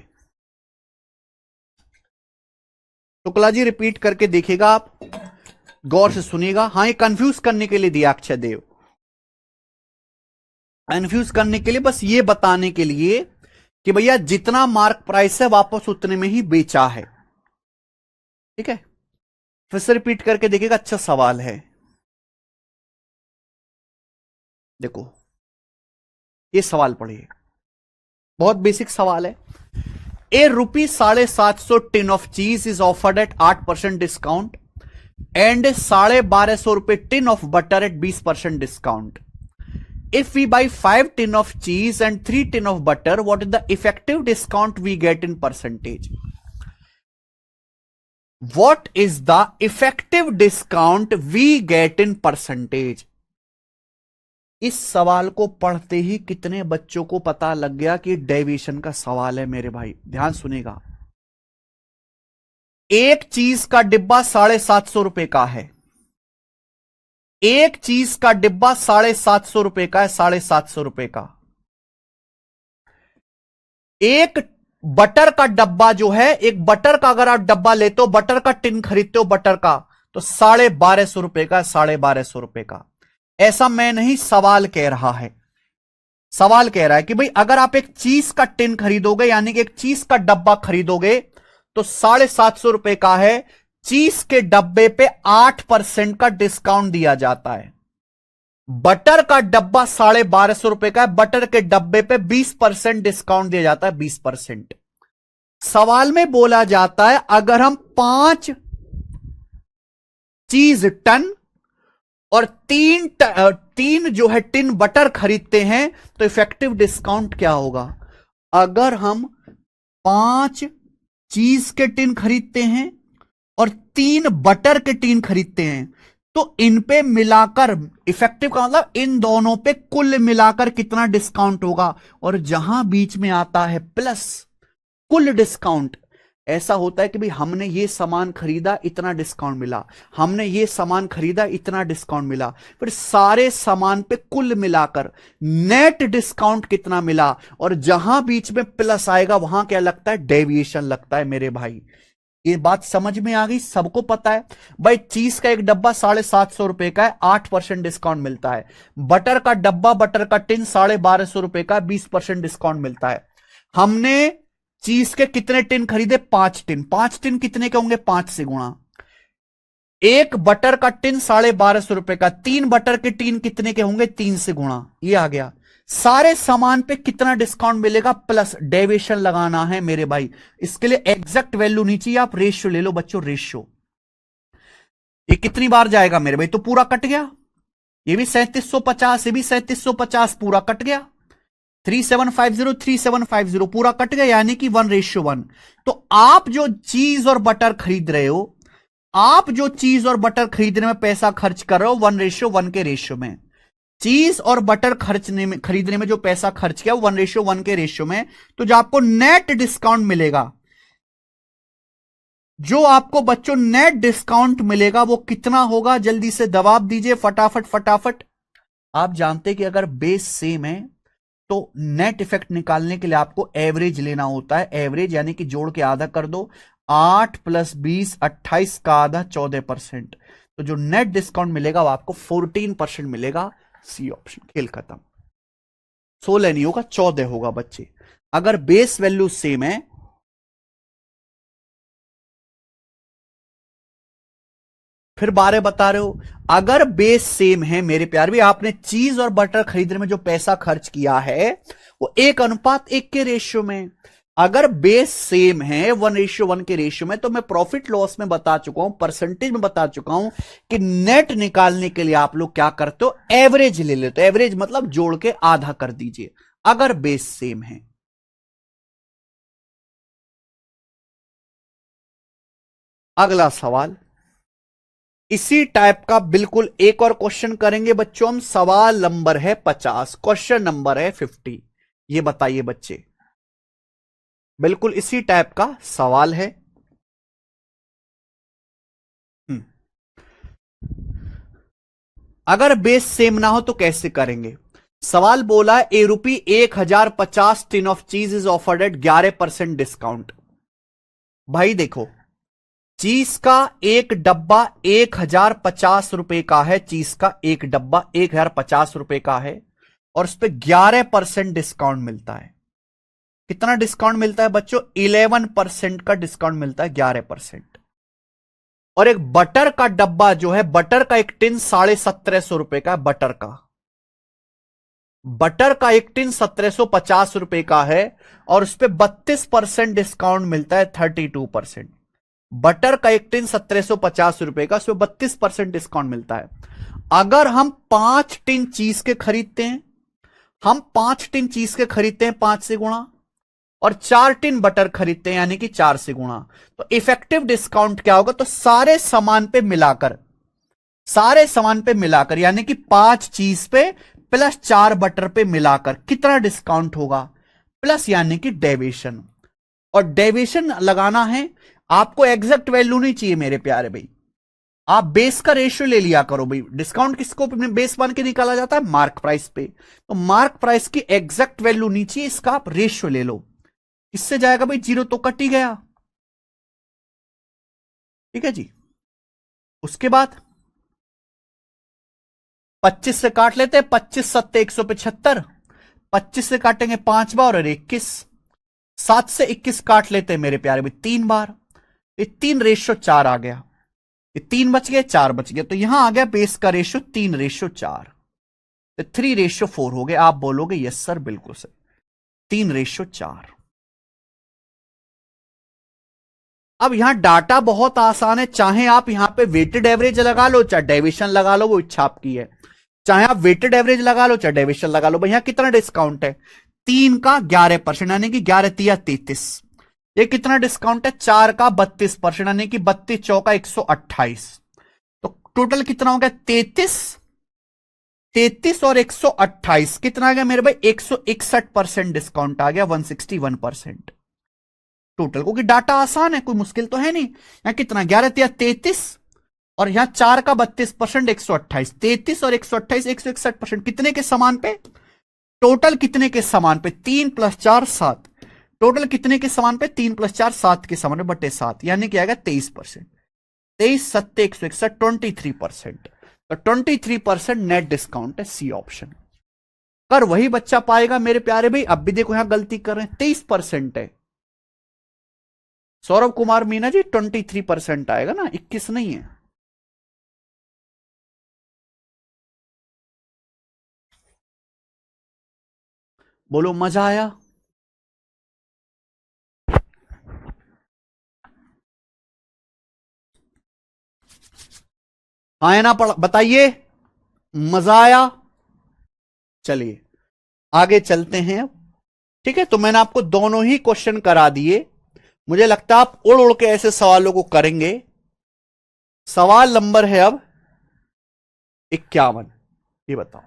शुक्ला जी रिपीट करके देखिएगा, आप गौर से सुनिएगा। हाँ, ये कंफ्यूज करने के लिए दिया अक्षय देव, कंफ्यूज करने के लिए, बस ये बताने के लिए कि भैया जितना मार्क प्राइस है वापस उतने में ही बेचा है। ठीक है, फिर से रिपीट करके देखिएगा, अच्छा सवाल है। देखो ये सवाल पढ़िए, बहुत बेसिक सवाल है। A ₹750 tin of cheese is offered at 8% discount and ₹1250 tin of butter at 20% discount. If we buy 5 tin of cheese and 3 tin of butter, what is the effective discount we get in percentage? What is the effective discount we get in percentage? इस सवाल को पढ़ते ही कितने बच्चों को पता लग गया कि डेविएशन का सवाल है मेरे भाई, ध्यान सुनेगा। एक चीज का डिब्बा ₹750 का है, एक चीज का डिब्बा ₹750 का है, ₹750 का। एक बटर का डब्बा जो है, एक बटर का अगर आप डब्बा लेते हो, बटर का टिन खरीदते हो बटर का, तो ₹1250 का, ₹1250 का। ऐसा मैं नहीं, सवाल कह रहा है, सवाल कह रहा है कि भाई अगर आप एक चीज का टिन खरीदोगे, यानी कि एक चीज का डब्बा खरीदोगे, तो ₹750 का है। चीज के डब्बे पे 8% का डिस्काउंट दिया जाता है। बटर का डब्बा ₹1250 का है, बटर के डब्बे पे 20% डिस्काउंट दिया जाता है, 20%। सवाल में बोला जाता है अगर हम 5 चीज टन और 3 जो है टिन बटर खरीदते हैं तो इफेक्टिव डिस्काउंट क्या होगा। अगर हम 5 चीज के टिन खरीदते हैं और 3 बटर के टिन खरीदते हैं, तो इन पे मिलाकर इफेक्टिव का मतलब इन दोनों पे कुल मिलाकर कितना डिस्काउंट होगा। और जहां बीच में आता है प्लस कुल डिस्काउंट, ऐसा होता है कि भाई हमने ये सामान खरीदा इतना डिस्काउंट मिला, हमने ये सामान खरीदा इतना डिस्काउंट मिला, फिर सारे सामान पे कुल मिलाकर नेट डिस्काउंट कितना मिला। और जहां बीच में प्लस आएगा वहां क्या लगता है, डेविएशन लगता है मेरे भाई। ये बात समझ में आ गई, सबको पता है भाई। चीज का एक डब्बा ₹750 का है, 8% डिस्काउंट मिलता है। बटर का डब्बा, बटर का टिन ₹1250 का, 20% डिस्काउंट मिलता है। हमने चीज के कितने टिन खरीदे, 5 टिन। 5 टिन कितने के होंगे, 5 से गुणा। एक बटर का टिन ₹1250 का, 3 बटर के टिन कितने के होंगे, 3 से गुणा। ये आ गया। सारे सामान पे कितना डिस्काउंट मिलेगा, प्लस डेविएशन लगाना है मेरे भाई। इसके लिए एग्जैक्ट वैल्यू नहीं चाहिए, आप रेशियो ले लो बच्चों, रेशियो। ये कितनी बार जाएगा मेरे भाई, तो पूरा कट गया। ये भी 3750, ये भी 3750, पूरा कट गया। 3750, 3750 पूरा कट गया, यानी कि 1:1। तो आप जो चीज और बटर खरीद रहे हो, आप जो चीज और बटर खरीदने में पैसा खर्च कर रहे हो, 1:1 के रेशियो में। चीज और बटर खरीदने में जो पैसा खर्च किया, 1:1 के रेशियो में। तो जो आपको नेट डिस्काउंट मिलेगा, जो आपको बच्चों नेट डिस्काउंट मिलेगा, वो कितना होगा, जल्दी से जवाब दीजिए, फटाफट फटाफट। आप जानते कि अगर बेस सेम है तो नेट इफेक्ट निकालने के लिए आपको एवरेज लेना होता है। एवरेज यानी कि जोड़ के आधा कर दो, 8 + 20 28 का आधा 14%। तो जो नेट डिस्काउंट मिलेगा वो आपको 14% मिलेगा। सी ऑप्शन, खेल खत्म। 16 नहीं होगा, 14 होगा बच्चे, अगर बेस वैल्यू सेम है। फिर बारे बता रहे हो, अगर बेस सेम है मेरे प्यार भी, आपने चीज और बटर खरीदने में जो पैसा खर्च किया है वो 1:1 के रेशियो में। अगर बेस सेम है 1:1 के रेशियो में, तो मैं प्रॉफिट लॉस में बता चुका हूं, परसेंटेज में बता चुका हूं कि नेट निकालने के लिए आप लोग क्या करते हो, एवरेज ले लेते हो। एवरेज मतलब जोड़ के आधा कर दीजिए अगर बेस सेम है। अगला सवाल इसी टाइप का बिल्कुल एक और क्वेश्चन करेंगे बच्चों हम। सवाल नंबर है 50, क्वेश्चन नंबर है 50। ये बताइए बच्चे, बिल्कुल इसी टाइप का सवाल है। हम्म, अगर बेस सेम ना हो तो कैसे करेंगे? सवाल बोला है ए रुपी 1050 tin of cheese is offered eight 11% discount. भाई देखो, चीज का एक डब्बा 1050 रुपए का है, चीज का एक डब्बा 1050 रुपए का है, और उस पर 11% डिस्काउंट मिलता है। कितना डिस्काउंट मिलता है बच्चों? 11% का डिस्काउंट मिलता है, 11%। और एक बटर का डब्बा जो है, बटर का एक टिन 1750 रुपए का है, बटर का एक टिन 1750 रुपए का है, और उस पर 32% डिस्काउंट मिलता है, 32%। बटर का एक टिन 1750 रुपए का, उसमें 32% डिस्काउंट मिलता है। अगर हम 5 टिन चीज के खरीदते हैं, हम 5 टिन चीज के खरीदते हैं 5 से गुणा, और 4 टिन बटर खरीदते हैं यानी कि 4 से गुणा, तो इफेक्टिव डिस्काउंट क्या होगा? तो सारे सामान पे मिलाकर, सारे सामान पे मिलाकर यानी कि 5 चीज पे प्लस 4 बटर पे मिलाकर कितना डिस्काउंट होगा? प्लस यानी कि डेविएशन। और डेविएशन लगाना है आपको, एग्जैक्ट वैल्यू नहीं चाहिए मेरे प्यारे भाई। आप बेस का रेशियो ले लिया करो भाई। डिस्काउंट किसको बेस मान के निकाला जाता है? मार्क प्राइस पे। तो मार्क प्राइस की एग्जैक्ट वैल्यू नहीं चाहिए, इसका आप रेशियो ले लो। इससे जाएगा भाई, जीरो तो कट ही गया। ठीक है जी। उसके बाद 25 से काट लेते हैं, 25 सत्ते 175, 25 से काटेंगे 5 बार और 21, 7 से 21 काट लेते हैं मेरे प्यारे भाई 3 बार। ये 3:4 आ गया, ये 3 बच गए, 4 बच गए, तो यहां आ गया बेस का रेशियो 3:4, तो 3:4 हो गए। आप बोलोगे यस सर बिल्कुल सर, 3:4। अब यहां डाटा बहुत आसान है, चाहे आप यहां पे वेटेड एवरेज लगा लो, चाहे डेविएशन लगा लो, वो इच्छा आपकी है। चाहे आप वेटेड एवरेज लगा लो, चाहे डेविएशन लगा लो। भैया कितना डिस्काउंट है? 3 का 11% यानी कि 11 तिया 33। ये कितना डिस्काउंट है? 4 का 32% यानी कि 32 चौका 128। तो टोटल कितना हो गया? 33, 33 और 128 कितना आ गया मेरे भाई? 161% डिस्काउंट आ गया, 161% टोटल। क्योंकि डाटा आसान है, कोई मुश्किल तो है नहीं। यहां कितना? 11 तिया 33, और यहां 4 का 32%, 128, 33 और 128, 161%। कितने के समान पे? टोटल कितने के समान पे? 3 + 4 7। टोटल कितने के समान पे? 3 + 4 7 के समान बटे 7, यानी कि आएगा 23%। 23 सत्ते 161, 23%। तो 23% नेट डिस्काउंट है, सी ऑप्शन। कर वही बच्चा पाएगा मेरे प्यारे भाई। अब भी देखो यहां गलती कर रहे हैं, 23% है। सौरभ कुमार मीना जी 23% आएगा ना, 21 नहीं है। बोलो मजा आया? आया ना? पढ़ बताइए, मजा आया? चलिए आगे चलते हैं अब। ठीक है, तो मैंने आपको दोनों ही क्वेश्चन करा दिए। मुझे लगता है आप उड़ उड़ के ऐसे सवालों को करेंगे। सवाल नंबर है अब 51। ये बताओ,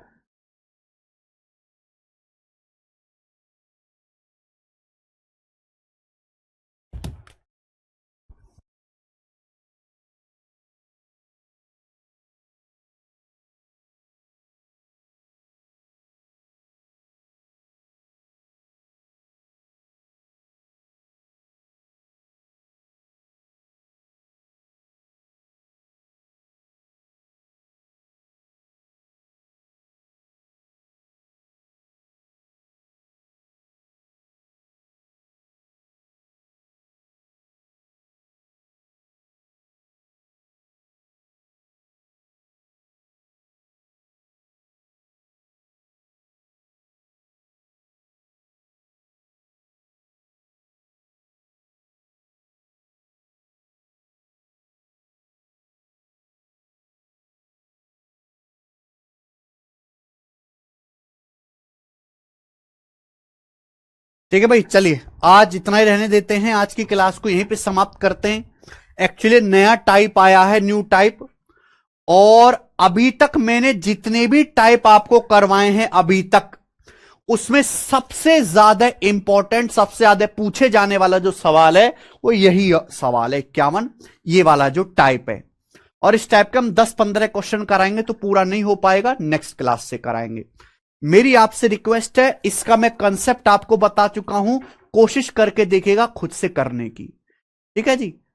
ठीक है भाई। चलिए आज इतना ही रहने देते हैं, आज की क्लास को यहीं पे समाप्त करते हैं। एक्चुअली नया टाइप आया है, न्यू टाइप। और अभी तक मैंने जितने भी टाइप आपको करवाए हैं अभी तक, उसमें सबसे ज्यादा इंपॉर्टेंट, सबसे ज्यादा पूछे जाने वाला जो सवाल है वो यही सवाल है 51, ये वाला जो टाइप है। और इस टाइप के हम 10-15 क्वेश्चन कराएंगे तो पूरा नहीं हो पाएगा, नेक्स्ट क्लास से कराएंगे। मेरी आपसे रिक्वेस्ट है, इसका मैं कंसेप्ट आपको बता चुका हूं, कोशिश करके देखिएगा खुद से करने की, ठीक है जी।